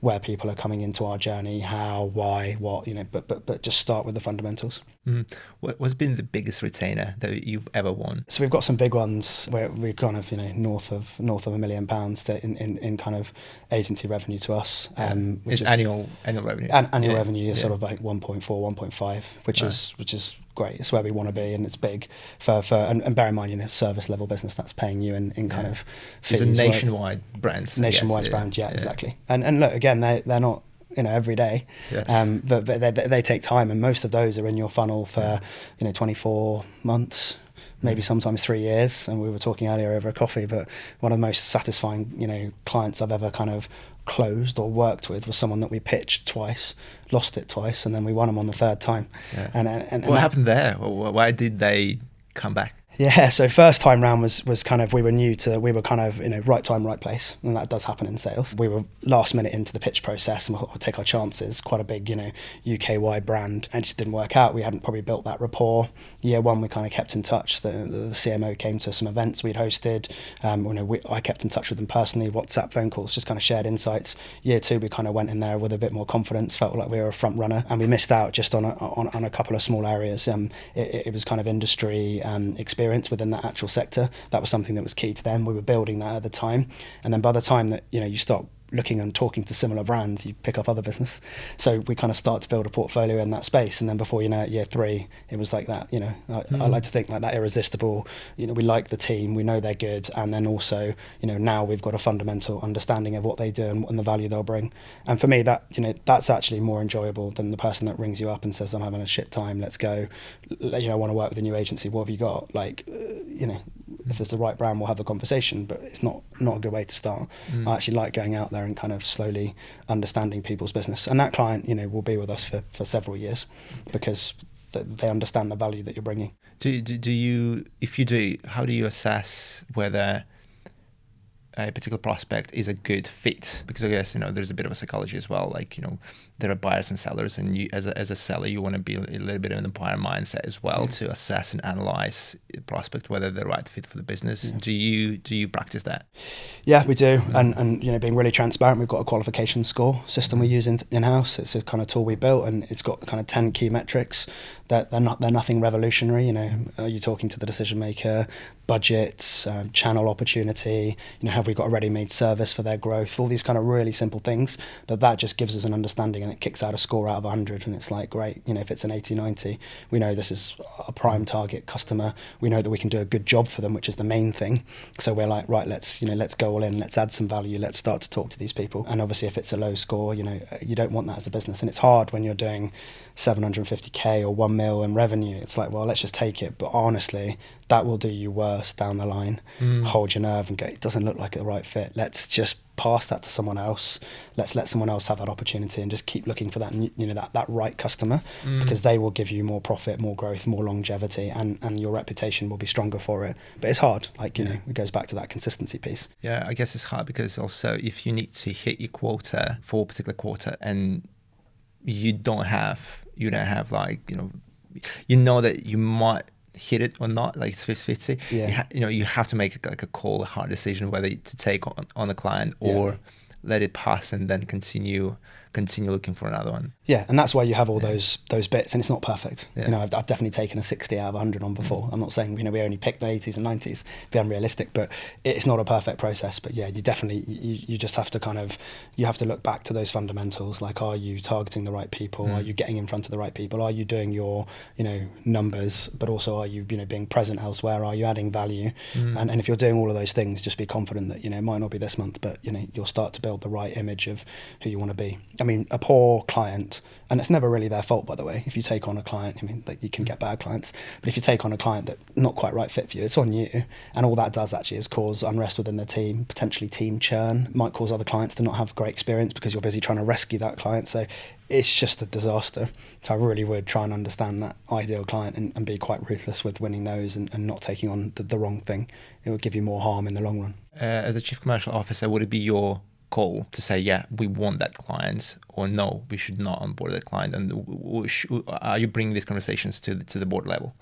where people are coming into our journey, how, why, what, but just start with the fundamentals. What's been the biggest retainer that you've ever won? So we've got some big ones where we're kind of north of £1 million in kind of agency revenue to us. Which is annual revenue. Annual revenue is sort of like 1.4, 1.5, which is great. It's where we want to be, and it's big for and bear in mind, service level business that's paying you in kind of fees. It's a nationwide brand. Nationwide brand, exactly. And look, again, they're not every day, but they take time, and most of those are in your funnel for 24 months, maybe sometimes 3 years. And we were talking earlier over a coffee, but one of the most satisfying clients I've ever kind of closed or worked with was someone that we pitched twice, lost it twice, and then we won them on the 3rd time. And what happened there? Why did they come back? Yeah, so first time round was kind of, we were kind of, right time, right place. And that does happen in sales. We were last minute into the pitch process, and we'll take our chances. Quite a big, UK-wide brand, and it just didn't work out. We hadn't probably built that rapport. Year 1, we kind of kept in touch. The CMO came to some events we'd hosted. I kept in touch with them personally, WhatsApp, phone calls, just kind of shared insights. Year 2, we kind of went in there with a bit more confidence, felt like we were a front runner, and we missed out just on a couple of small areas. It was kind of industry experience within that actual sector. That was something that was key to them. We were building that at the time, and then by the time that you start looking and talking to similar brands, you pick up other business. So we kind of start to build a portfolio in that space, and then before you know it, year 3, it was like that. I like to think like that irresistible. We like the team, we know they're good, and then also now we've got a fundamental understanding of what they do and the value they'll bring. And for me, that that's actually more enjoyable than the person that rings you up and says, I'm having a shit time, let's go. I want to work with a new agency. What have you got? If there's the right brand, we'll have the conversation, but it's not a good way to start. I actually like going out there and kind of slowly understanding people's business, and that client will be with us for several years, because they understand the value that you're bringing. Do you, if you do, how do you assess whether a particular prospect is a good fit? Because I guess, there's a bit of a psychology as well. Like, there are buyers and sellers, and you, as a seller, you want to be a little bit in the buyer mindset as well to assess and analyze a prospect, whether they're the right fit for the business. Do you practice that? Yeah, we do. And being really transparent, we've got a qualification score system we use in-house. It's a kind of tool we built, and it's got kind of 10 key metrics. They're nothing revolutionary. Are you talking to the decision maker? Budgets, channel opportunity, have we got a ready-made service for their growth? All these kind of really simple things, but that just gives us an understanding, and it kicks out a score out of 100, and it's like, great, if it's an 80-90, we know this is a prime target customer. We know that we can do a good job for them, which is the main thing. So we're like, right, let's go all in, let's add some value, let's start to talk to these people. And obviously if it's a low score, you don't want that as a business, and it's hard when you're doing 750k or 1 mil in revenue. It's like, well, let's just take it, but honestly, that will do you worse down the line. Hold your nerve and go, it doesn't look like the right fit. Let's just pass that to someone else. Let's let someone else have that opportunity, and just keep looking for that, that right customer, because they will give you more profit, more growth, more longevity, and your reputation will be stronger for it. But it's hard. It goes back to that consistency piece. Yeah, I guess it's hard because also if you need to hit your quota for a particular quarter, and you don't have like, that you might hit it or not, like it's 50-50. You have to make like a call, a hard decision whether to take on a client or let it pass and then continue looking for another one. Yeah, and that's why you have all those bits, and it's not perfect. I've definitely taken a 60 out of 100 on before. I'm not saying we only pick the 80s and 90s, be unrealistic, but it's not a perfect process. But yeah, you definitely you just have to you have to look back to those fundamentals, like, are you targeting the right people? Are you getting in front of the right people? Are you doing your numbers, but also are you being present elsewhere? Are you adding value? And if you're doing all of those things, just be confident that it might not be this month, but you'll start to build the right image of who you want to be. I mean, a poor client, and it's never really their fault, by the way. If you take on a client, you can get bad clients, but if you take on a client that's not quite right fit for you, it's on you. And all that does actually is cause unrest within the team, potentially team churn, might cause other clients to not have great experience because you're busy trying to rescue that client. So it's just a disaster. So I really would try and understand that ideal client and be quite ruthless with winning those and not taking on the wrong thing. It would give you more harm in the long run. As a chief commercial officer, would it be your call to say, yeah, we want that client, or no, we should not onboard that client? And are you bringing these conversations to the board level?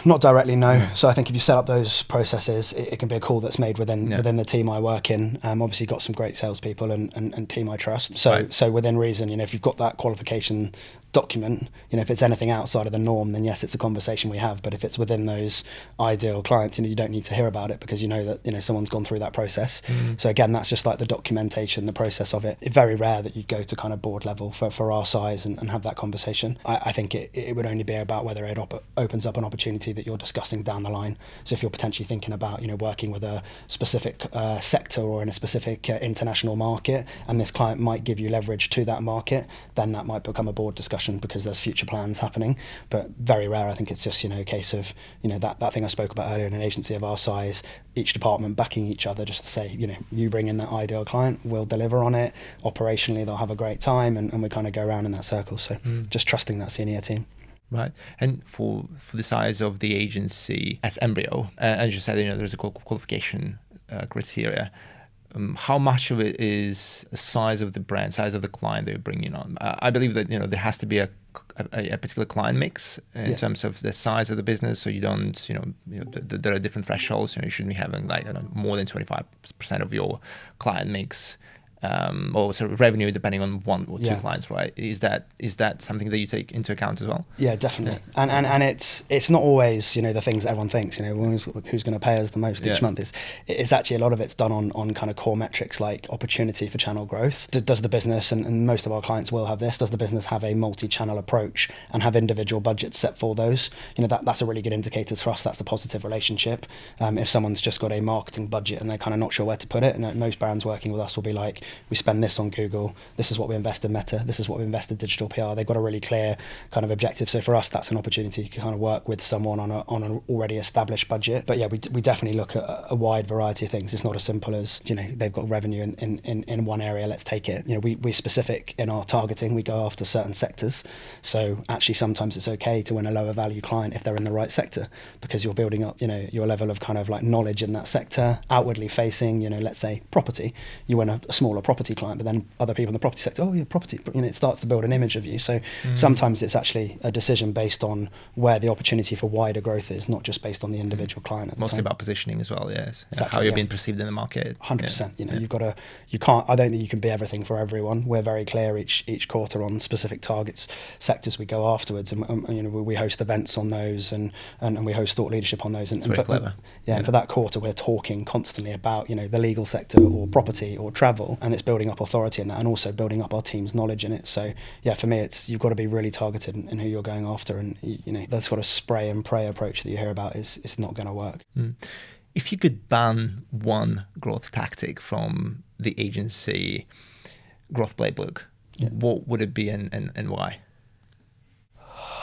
Not directly, no. So I think if you set up those processes, it can be a call that's made within the team I work in. Obviously got some great salespeople and team I trust. So within reason, if you've got that qualification document, if it's anything outside of the norm, then yes, it's a conversation we have. But if it's within those ideal clients, you don't need to hear about it, because that someone's gone through that process. So again, that's just like the documentation, the process of it. It's very rare that you go to kind of board level for our size and have that conversation. I think it would only be about whether it opens up an opportunity that you're discussing down the line. So if you're potentially thinking about working with a specific sector or in a specific international market, and this client might give you leverage to that market, then that might become a board discussion, because there's future plans happening. But very rare. I think it's just a case of that thing I spoke about earlier, in an agency of our size, each department backing each other, just to say, you bring in that ideal client, we'll deliver on it. Operationally, they'll have a great time, and we kind of go around in that circle. So just trusting that senior team. Right. And for the size of the agency as Embryo, as you said, there's a qualification criteria. How much of it is the size of the brand, size of the client they're bringing on? I believe that there has to be a particular client mix in terms of the size of the business, so you don't there are different thresholds. You shouldn't be having like more than 25% of your client mix. Or sort of revenue depending on one or two clients, right? Is that something that you take into account as well? Yeah, definitely. And it's not always the things that everyone thinks. Who's going to pay us the most each month? It's actually, a lot of it's done on kind of core metrics like opportunity for channel growth. Does the business, and most of our clients will have this, does the business have a multi-channel approach and have individual budgets set for those? That's a really good indicator for us. That's a positive relationship. If someone's just got a marketing budget and they're kind of not sure where to put it, and most brands working with us will be like, we spend this on Google, this is what we invest in Meta, this is what we invest in digital PR. They've got a really clear kind of objective. So for us, that's an opportunity to kind of work with someone on an already established budget. But yeah, we definitely look at a wide variety of things. It's not as simple as, they've got revenue in one area, let's take it. We're specific in our targeting. We go after certain sectors. So actually sometimes it's okay to win a lower value client if they're in the right sector, because you're building up, your level of kind of like knowledge in that sector, outwardly facing, let's say property. You win a smaller property client, but then other people in the property sector, oh yeah, property, it starts to build an image of you. So sometimes it's actually a decision based on where the opportunity for wider growth is, not just based on the individual client at the Mostly time. about positioning as well, yes. Exactly, how you're being perceived in the market. 100%. I don't think you can be everything for everyone. We're very clear each quarter on specific targets, sectors we go afterwards, and we host events on those, and we host thought leadership on those. And very clever. And for that quarter, we're talking constantly about the legal sector or property or travel, and it's building up authority in that, and also building up our team's knowledge in it. So yeah, for me, you've got to be really targeted in who you're going after, and that sort of spray and pray approach that you hear about is not going to work. If you could ban one growth tactic from the agency growth playbook, what would it be and why?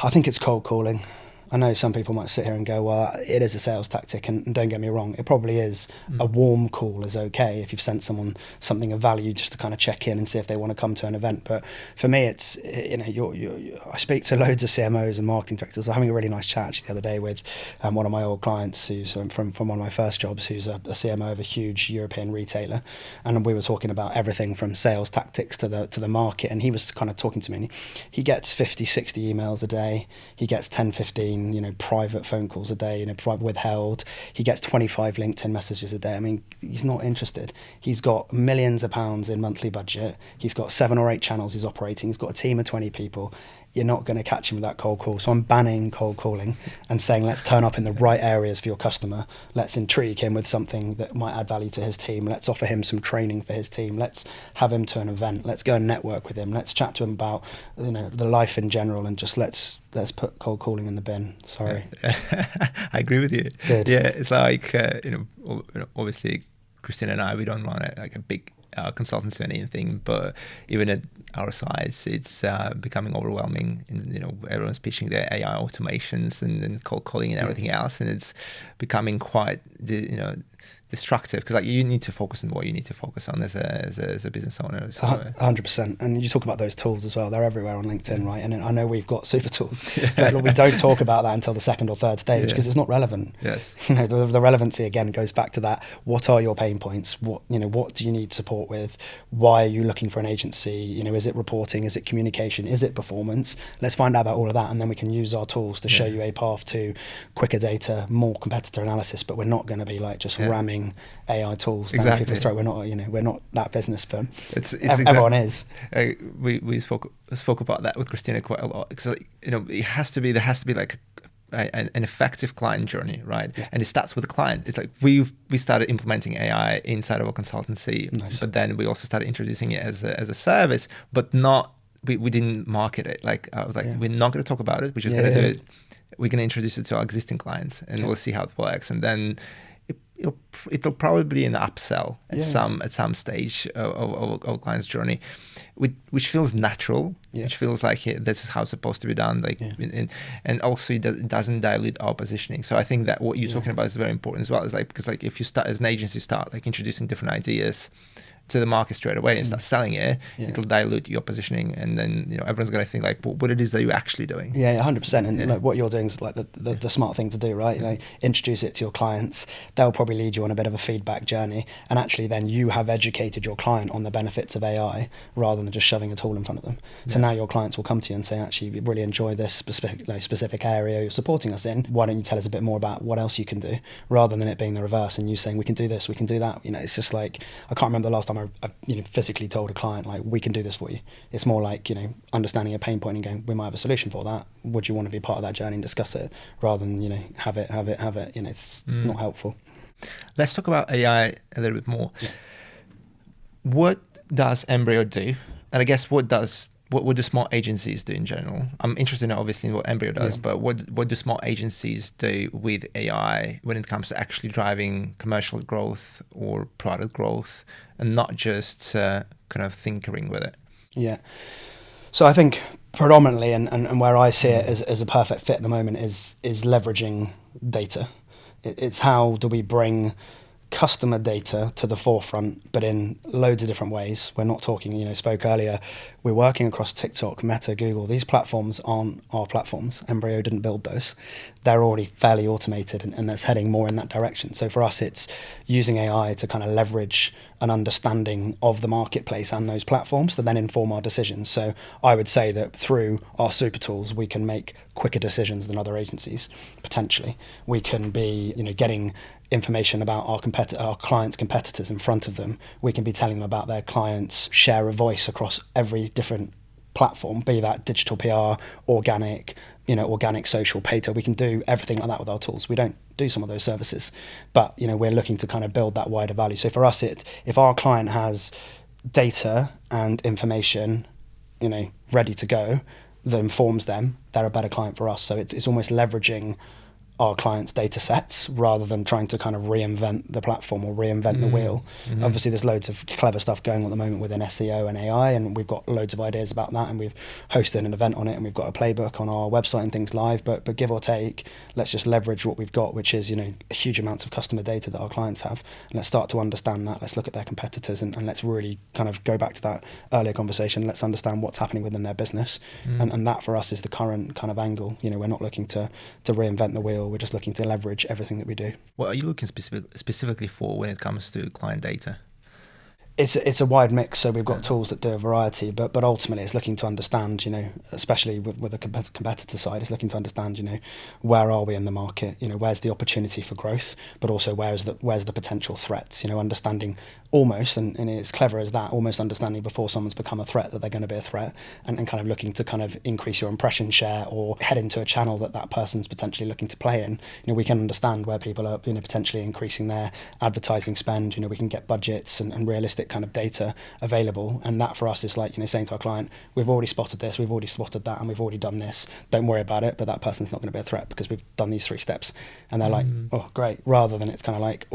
I think it's cold calling. I know some people might sit here and go, well, it is a sales tactic, and don't get me wrong, it probably is. A warm call is okay if you've sent someone something of value just to kind of check in and see if they want to come to an event. But for me, it's, I speak to loads of CMOs and marketing directors. I was having a really nice chat actually the other day with one of my old clients who's from one of my first jobs, who's a CMO of a huge European retailer. And we were talking about everything from sales tactics to the market. And he was kind of talking to me, and he gets 50, 60 emails a day. He gets 10, 15 private phone calls a day, withheld. He gets 25 LinkedIn messages a day. I mean, he's not interested. He's got millions of pounds in monthly budget. He's got 7 or 8 channels he's operating. He's got a team of 20 people. You're not going to catch him with that cold call. So I'm banning cold calling and saying, let's turn up in the right areas for your customer. Let's intrigue him with something that might add value to his team. Let's offer him some training for his team. Let's have him to an event. Let's go and network with him. Let's chat to him about the life in general, and just let's put cold calling in the bin. Sorry. I agree with you. Good. Yeah, it's like obviously Christina and I, we don't run a big consultancy or anything, but even at our size, it's becoming overwhelming. And everyone's pitching their AI automations and cold calling and everything else, and it's becoming quite destructive, because you need to focus on what you need to focus on as a business owner. So, 100%. And you talk about those tools as well. They're everywhere on LinkedIn, right? And I know we've got super tools, but we don't talk about that until the second or third stage, because it's not relevant. Yes. The relevancy again goes back to that. What are your pain points? What do you need support with? Why are you looking for an agency? Is it reporting? Is it communication? Is it performance? Let's find out about all of that, and then we can use our tools to show you a path to quicker data, more competitor analysis. But we're not going to be like just ramming AI tools down people's throat. We're not that business firm. Everyone is. We spoke about that with Christina quite a lot, because there has to be like an effective client journey, right? Yeah. And it starts with the client. It's like we started implementing AI inside of our consultancy, but then we also started introducing it as a service, but not we didn't market it. Like I was like, we're not going to talk about it. We're just going to do it. We're going to introduce it to our existing clients, and we'll see how it works, and then it'll probably be an upsell at some stage of our client's journey, which feels natural, which feels like this is how it's supposed to be done. And also it doesn't dilute our positioning. So I think that what you're talking about is very important as well. Is because if you start as an agency, start introducing different ideas to the market straight away and start selling it, it'll dilute your positioning, and then everyone's going to think what it is that you're actually doing. 100%. And what you're doing is like the smart thing to do, right? Introduce it to your clients. They'll probably lead you on a bit of a feedback journey, and actually then you have educated your client on the benefits of AI rather than just shoving a tool in front of them. So now your clients will come to you and say, actually, we really enjoy this specific area you're supporting us in. Why don't you tell us a bit more about what else you can do, rather than it being the reverse and you saying we can do this, we can do that. It's just like, I can't remember the last time I've physically told a client we can do this for you. It's more like understanding a pain point and going, we might have a solution for that. Would you want to be part of that journey and discuss it, rather than have it. It's not helpful. Let's talk about AI a little bit more. What does Embryo do, and I guess what do small agencies do in general? I'm interested obviously in what Embryo does, but what do small agencies do with AI when it comes to actually driving commercial growth or product growth, and not just kind of tinkering with it? Yeah. So I think predominantly, and where I see it as a perfect fit at the moment is leveraging data. It's how do we bring customer data to the forefront, but in loads of different ways. We're not talking, spoke earlier, we're working across TikTok, Meta, Google. These platforms aren't our platforms. Embryo didn't build those. They're already fairly automated, and that's heading more in that direction. So for us, it's using AI to kind of leverage an understanding of the marketplace and those platforms to then inform our decisions. So I would say that through our super tools, we can make quicker decisions than other agencies, potentially. We can be, getting information about our clients' competitors in front of them. We can be telling them about their clients' share of voice across every different platform, be that digital PR, organic, organic social, paid. We can do everything like that with our tools. We don't do some of those services, but we're looking to kind of build that wider value. So for us, it's if our client has data and information, ready to go, that informs them, they're a better client for us. So it's almost leveraging our clients' data sets rather than trying to kind of reinvent the platform or reinvent the wheel. Mm-hmm. Obviously, there's loads of clever stuff going on at the moment within SEO and AI, and we've got loads of ideas about that, and we've hosted an event on it, and we've got a playbook on our website and things live. But give or take, let's just leverage what we've got, which is huge amounts of customer data that our clients have, and let's start to understand that. Let's look at their competitors, and let's really kind of go back to that earlier conversation. Let's understand what's happening within their business, and that for us is the current kind of angle. We're not looking to reinvent the wheel. We're just looking to leverage everything that we do. What are you looking specifically for when it comes to client data? It's a wide mix, so we've got tools that do a variety, but ultimately it's looking to understand, especially with the competitor side, it's looking to understand, where are we in the market, where's the opportunity for growth, but also where's the potential threats, understanding almost, and it's clever as that, almost understanding before someone's become a threat that they're going to be a threat, and kind of looking to kind of increase your impression share or head into a channel that person's potentially looking to play in. We can understand where people are, potentially increasing their advertising spend. We can get budgets and realistic kind of data available, and that for us is like saying to our client, we've already spotted this, we've already spotted that, and we've already done this, don't worry about it, but that person's not going to be a threat because we've done these 3 steps. And they're like, oh great, rather than it's kind of like,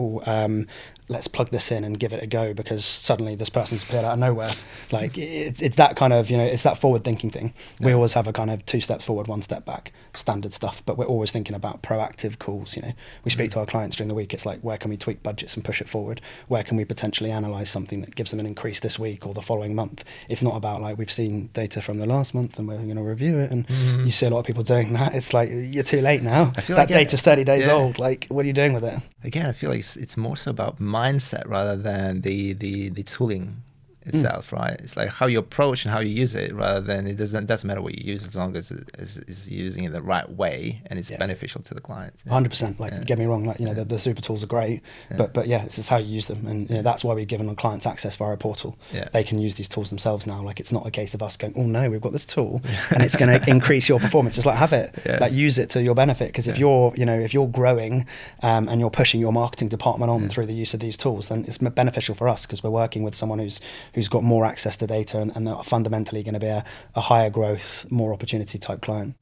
let's plug this in and give it a go because suddenly this person's appeared out of nowhere. Like it's that kind of, it's that forward thinking thing. We always have a kind of 2 steps forward, 1 step back, standard stuff, but we're always thinking about proactive calls. We speak to our clients during the week. It's like, where can we tweak budgets and push it forward? Where can we potentially analyze something that gives them an increase this week or the following month? It's not about like, we've seen data from the last month and we're going to review it. And you see a lot of people doing that. It's like, you're too late now. That data's 30 days old. Like, what are you doing with it? Again, I feel like it's more so about mindset rather than the tooling itself, right? It's like how you approach and how you use it, rather than it doesn't matter what you use as long as it's using it the right way and it's beneficial to the client. 100%. Like, get me wrong, like the super tools are great, but it's just how you use them, and that's why we've given our clients access via a portal. They can use these tools themselves now. Like, it's not a case of us going, oh no, we've got this tool and it's going to increase your performance. It's like, have it, like use it to your benefit, because if you're if you're growing and you're pushing your marketing department on through the use of these tools, then it's beneficial for us because we're working with someone who's got more access to data and they're fundamentally going to be a higher growth, more opportunity type client.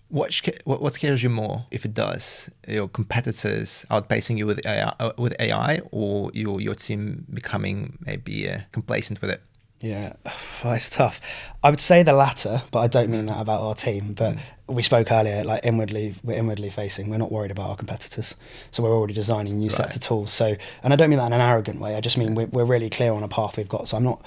What scares you more, if it does? Your competitors outpacing you with AI, or your team becoming maybe complacent with it? Yeah, it's tough. I would say the latter, but I don't mean that about our team. But we spoke earlier, like we're inwardly facing. We're not worried about our competitors. So we're already designing new sets of tools. So, and I don't mean that in an arrogant way. I just mean we're really clear on a path we've got. So I'm not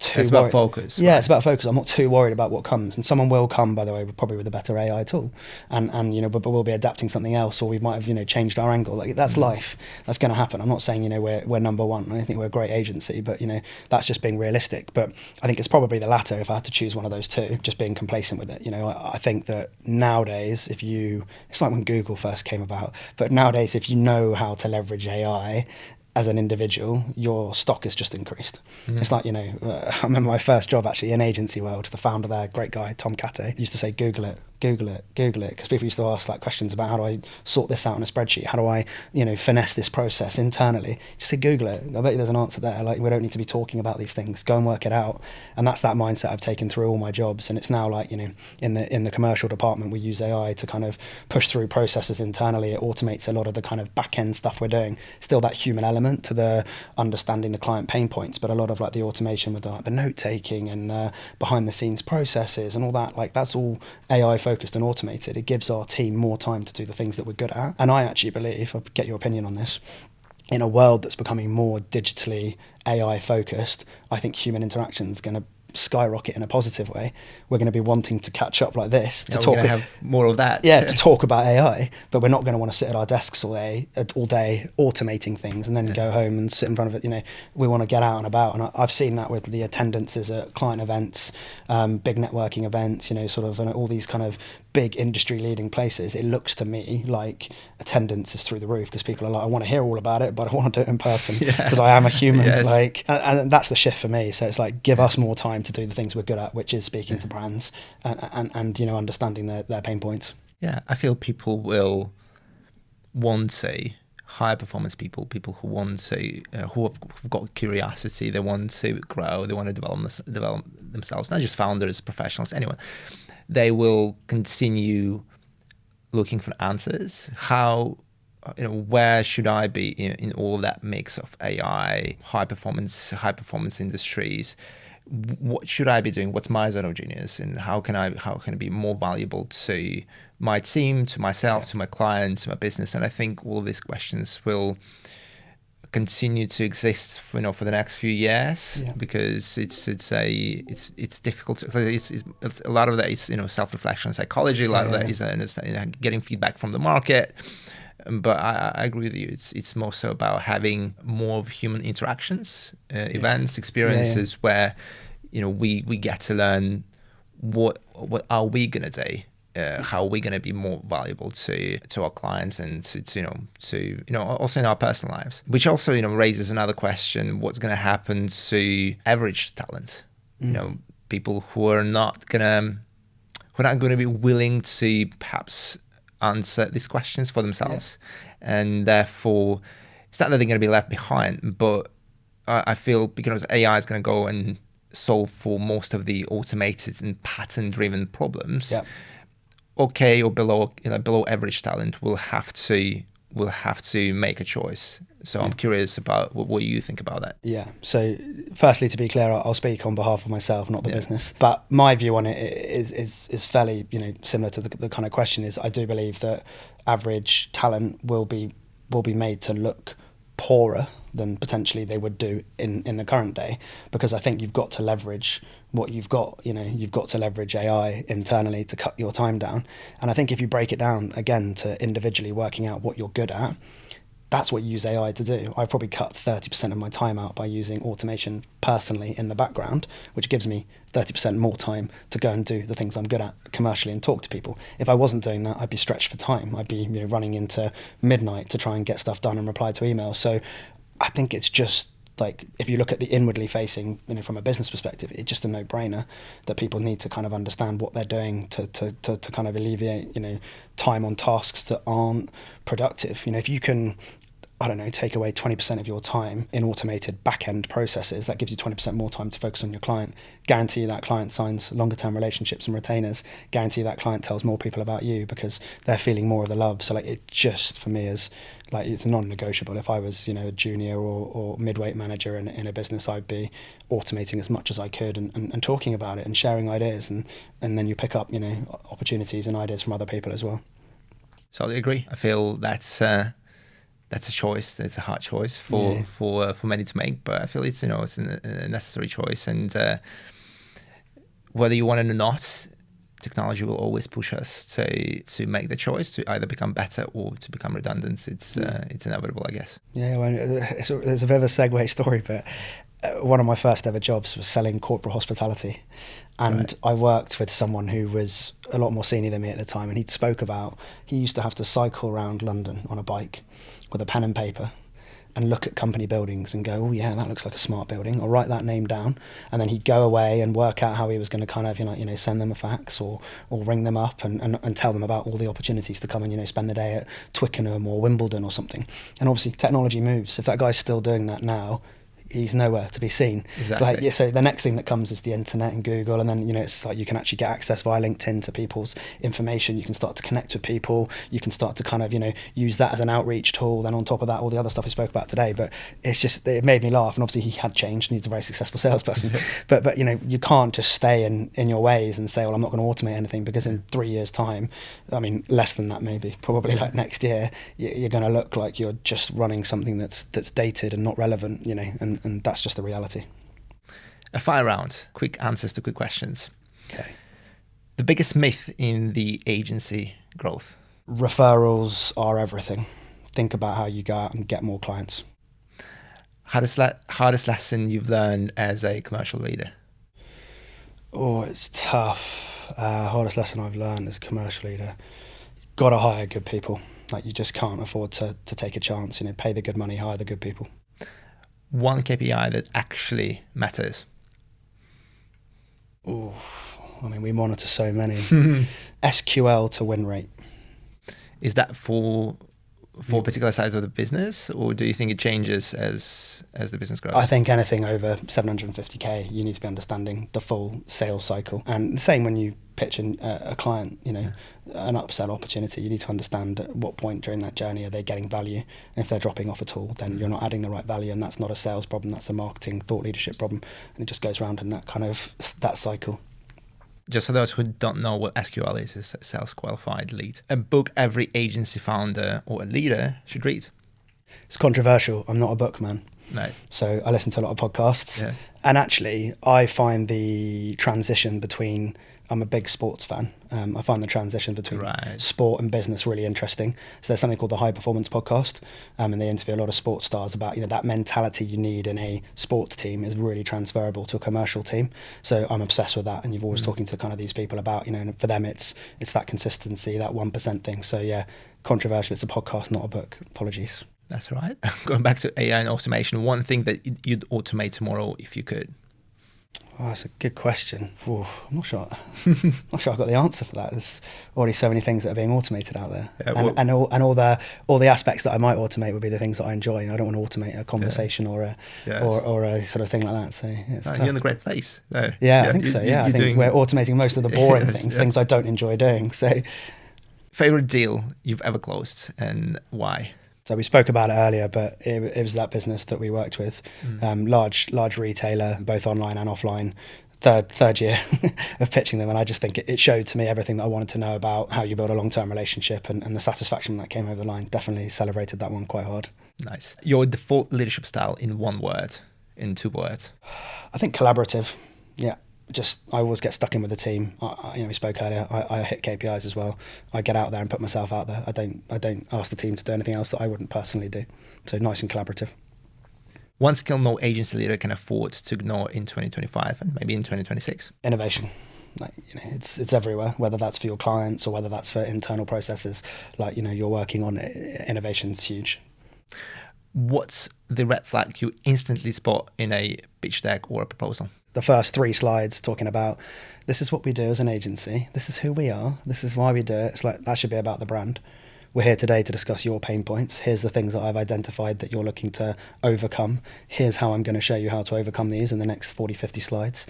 too It's worried. about focus. Yeah, right? It's about focus. I'm not too worried about what comes. And someone will come, by the way, probably with a better AI tool. And but we'll be adapting something else, or we might have, changed our angle. Like, that's life. That's going to happen. I'm not saying, we're number one. I think we're a great agency, but, that's just being realistic. But I think it's probably the latter if I had to choose one of those two, just being complacent with it. I think that nowadays, it's like when Google first came about, but nowadays, if you know how to leverage AI as an individual, your stock has just increased. It's like, I remember my first job actually in agency world, the founder there, great guy, Tom Catte, used to say, Google it. Google it, because people used to ask like questions about how do I sort this out in a spreadsheet, how do I, finesse this process internally. Just say Google it. I bet you there's an answer there. Like, we don't need to be talking about these things. Go and work it out. And that's that mindset I've taken through all my jobs. And it's now like, in the commercial department, we use AI to kind of push through processes internally. It automates a lot of the kind of back end stuff we're doing. Still that human element to the understanding the client pain points, but a lot of like the automation with the note taking and behind the scenes processes and all that. Like, that's all AI focused and automated. It gives our team more time to do the things that we're good at. And I actually believe, I'll get your opinion on this, in a world that's becoming more digitally AI focused, I think human interaction is going to skyrocket in a positive way. We're going to be wanting to catch up like this to talk. We're going to have more of that. Yeah, to talk about AI, but we're not going to want to sit at our desks all day automating things and then go home and sit in front of it. We want to get out and about, and I've seen that with the attendances at client events, big networking events, sort of, and all these kind of big industry leading places. It looks to me like attendance is through the roof because people are like, I want to hear all about it, but I want to do it in person because I am a human. Yes. And that's the shift for me. So it's like, give us more time to do the things we're good at, which is speaking to brands and understanding their pain points. Yeah, I feel people will want to high performance people who want to who have got curiosity, they want to grow, they want to develop themselves, not just founders, professionals, anyone. They will continue looking for answers. How, where should I be in all of that mix of AI, high performance industries? What should I be doing? What's my zone of genius, and how can it be more valuable to my team, to myself, to my clients, to my business? And I think all of these questions will continue to exist, for the next few years, because it's difficult. It's a lot of that is self-reflection, psychology. A lot of that is getting feedback from the market. But I agree with you. It's more so about having more of human interactions, events, experiences where we get to learn what are we gonna do. How are we going to be more valuable to our clients and to also in our personal lives, which also raises another question: what's going to happen to average talent? People who are not going to be willing to perhaps answer these questions for themselves, and therefore it's not that they're going to be left behind, but I feel because AI is going to go and solve for most of the automated and pattern-driven problems. Okay, or below average talent will have to make a choice. So I'm curious about what you think about that. Yeah. So firstly, to be clear, I'll speak on behalf of myself, not the business. But my view on it is fairly, similar to the kind of question. Is I do believe that average talent will be made to look poorer than potentially they would do in the current day, because I think you've got to leverage what you've got. You've got to leverage AI internally to cut your time down. And I think if you break it down again to individually working out what you're good at, that's what you use AI to do. I've probably cut 30% of my time out by using automation personally in the background, which gives me 30% more time to go and do the things I'm good at commercially and talk to people. If I wasn't doing that, I'd be stretched for time. I'd be running into midnight to try and get stuff done and reply to emails. So I think it's just like, if you look at the inwardly facing, from a business perspective, it's just a no-brainer that people need to kind of understand what they're doing to kind of alleviate, time on tasks that aren't productive. If you can, I don't know, take away 20% of your time in automated back-end processes, that gives you 20% more time to focus on your client. Guarantee that client signs longer-term relationships and retainers. Guarantee that client tells more people about you because they're feeling more of the love. So it just, for me, is like, it's non-negotiable. If I was, a junior or midweight manager in a business, I'd be automating as much as I could and talking about it and sharing ideas. And then you pick up, opportunities and ideas from other people as well. So I agree. I feel that's a choice. It's a hard choice for many to make, but I feel it's it's a necessary choice. And whether you want it or not, technology will always push us to make the choice to either become better or to become redundant. It's inevitable, I guess. Yeah, well, it's a bit of a segue story, but one of my first ever jobs was selling corporate hospitality. And I worked with someone who was a lot more senior than me at the time, and he used to have to cycle around London on a bike with a pen and paper and look at company buildings and go, oh yeah, that looks like a smart building. I'll write that name down. And then he'd go away and work out how he was going to kind of, send them a fax or ring them up and tell them about all the opportunities to come and, spend the day at Twickenham or Wimbledon or something. And obviously technology moves. If that guy's still doing that now, he's nowhere to be seen. Exactly. So the next thing that comes is the internet and Google, and then it's like you can actually get access via LinkedIn to people's information. You can start to connect with people. You can start to kind of use that as an outreach tool. Then on top of that, all the other stuff we spoke about today. But it made me laugh. And obviously he had changed, and he's a very successful salesperson. but you can't just stay in your ways and say, well, I'm not going to automate anything, because in 3 years' time, I mean less than that maybe, probably like next year, you're going to look like you're just running something that's dated and not relevant. And that's just the reality. A fire round, quick answers to quick questions. Okay. The biggest myth in the agency growth? Referrals are everything. Think about how you go out and get more clients. Hardest lesson you've learned as a commercial leader? Oh, it's tough. Hardest lesson I've learned as a commercial leader. You've got to hire good people. Like, you just can't afford to take a chance. Pay the good money, hire the good people. One KPI that actually matters? Oh, I mean, we monitor so many. SQL to win rate. Is that for a particular size of the business, or do you think it changes as the business grows? I think anything over 750k, you need to be understanding the full sales cycle. And the same when you pitch a client, an upsell opportunity, you need to understand at what point during that journey are they getting value. And if they're dropping off at all, then you're not adding the right value, and that's not a sales problem, that's a marketing thought leadership problem. And it just goes around in that cycle. Just for those who don't know what SQL is a sales qualified lead. A book every agency founder or a leader should read. It's controversial. I'm not a book man. No. So I listen to a lot of podcasts. Yeah. And actually, I find the transition between... I'm a big sports fan. I find the transition between sport and business really interesting. So there's something called the High Performance Podcast, and they interview a lot of sports stars about that mentality you need in a sports team is really transferable to a commercial team. So I'm obsessed with that, and you've always talking to kind of these people about and for them it's that consistency, that 1% thing. So yeah, controversial. It's a podcast, not a book. Apologies. That's all right. Going back to AI and automation, one thing that you'd automate tomorrow if you could? Oh, that's a good question. Ooh, I'm not sure. Not sure I've got the answer for that. There's already so many things that are being automated out there, and all the aspects that I might automate would be the things that I enjoy. I don't want to automate a conversation or a sort of thing like that. So it's tough. You're in a great place. Yeah, I think so. Yeah, I think we're automating most of the boring things I don't enjoy doing. So, favorite deal you've ever closed and why? So we spoke about it earlier, but it was that business that we worked with, large retailer, both online and offline. Third year of pitching them, and I just think it showed to me everything that I wanted to know about how you build a long-term relationship, and the satisfaction that came over the line. Definitely celebrated that one quite hard. Nice. Your default leadership style in one word, in 2 words? I think collaborative. Yeah. I always get stuck in with the team. We spoke earlier. I hit KPIs as well. I get out there and put myself out there. I don't ask the team to do anything else that I wouldn't personally do. So nice and collaborative. One skill no agency leader can afford to ignore in 2025 and maybe in 2026. Innovation. It's everywhere. Whether that's for your clients or whether that's for internal processes. You're working on it. Innovation's huge. What's the red flag you instantly spot in a pitch deck or a proposal? The first 3 slides talking about this is what we do as an agency, this is who we are, this is why we do it. It's like that should be about the brand. We're here today to discuss your pain points. Here's the things that I've identified that you're looking to overcome. Here's how I'm going to show you how to overcome these in the next 40, 50 slides.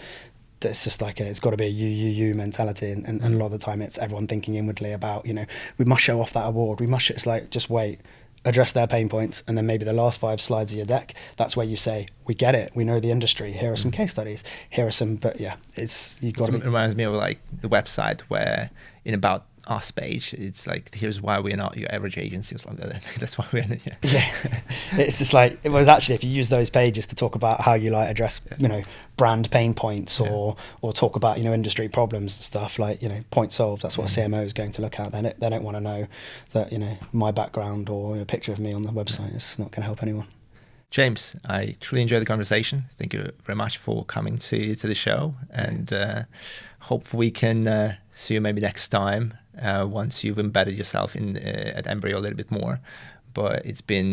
It's just it's got to be a you mentality, and a lot of the time it's everyone thinking inwardly about, we must show off that award. It's like, just wait. Address their pain points, and then maybe the last 5 slides of your deck, that's where you say, we get it, we know the industry, here are some case studies, here are some, but yeah, you've got to be... It reminds me of the website where in About Us page, it's like, here's why we're not your average agency or something like that. That's why we're in it. Yeah. It's just like, it was actually, if you use those pages to talk about how you address, brand pain points or talk about, industry problems and stuff, point solved, that's what a CMO is going to look at. They don't want to know that, my background or a picture of me on the website is not going to help anyone. James, I truly enjoyed the conversation. Thank you very much for coming to the show, and hope we can see you maybe next time once you've embedded yourself in at Embryo a little bit more. But it's been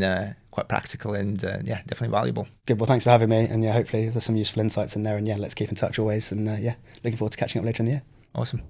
quite practical and yeah, definitely valuable. Good. Well, thanks for having me. And yeah, hopefully there's some useful insights in there. And yeah, let's keep in touch always. And yeah, looking forward to catching up later in the year. Awesome.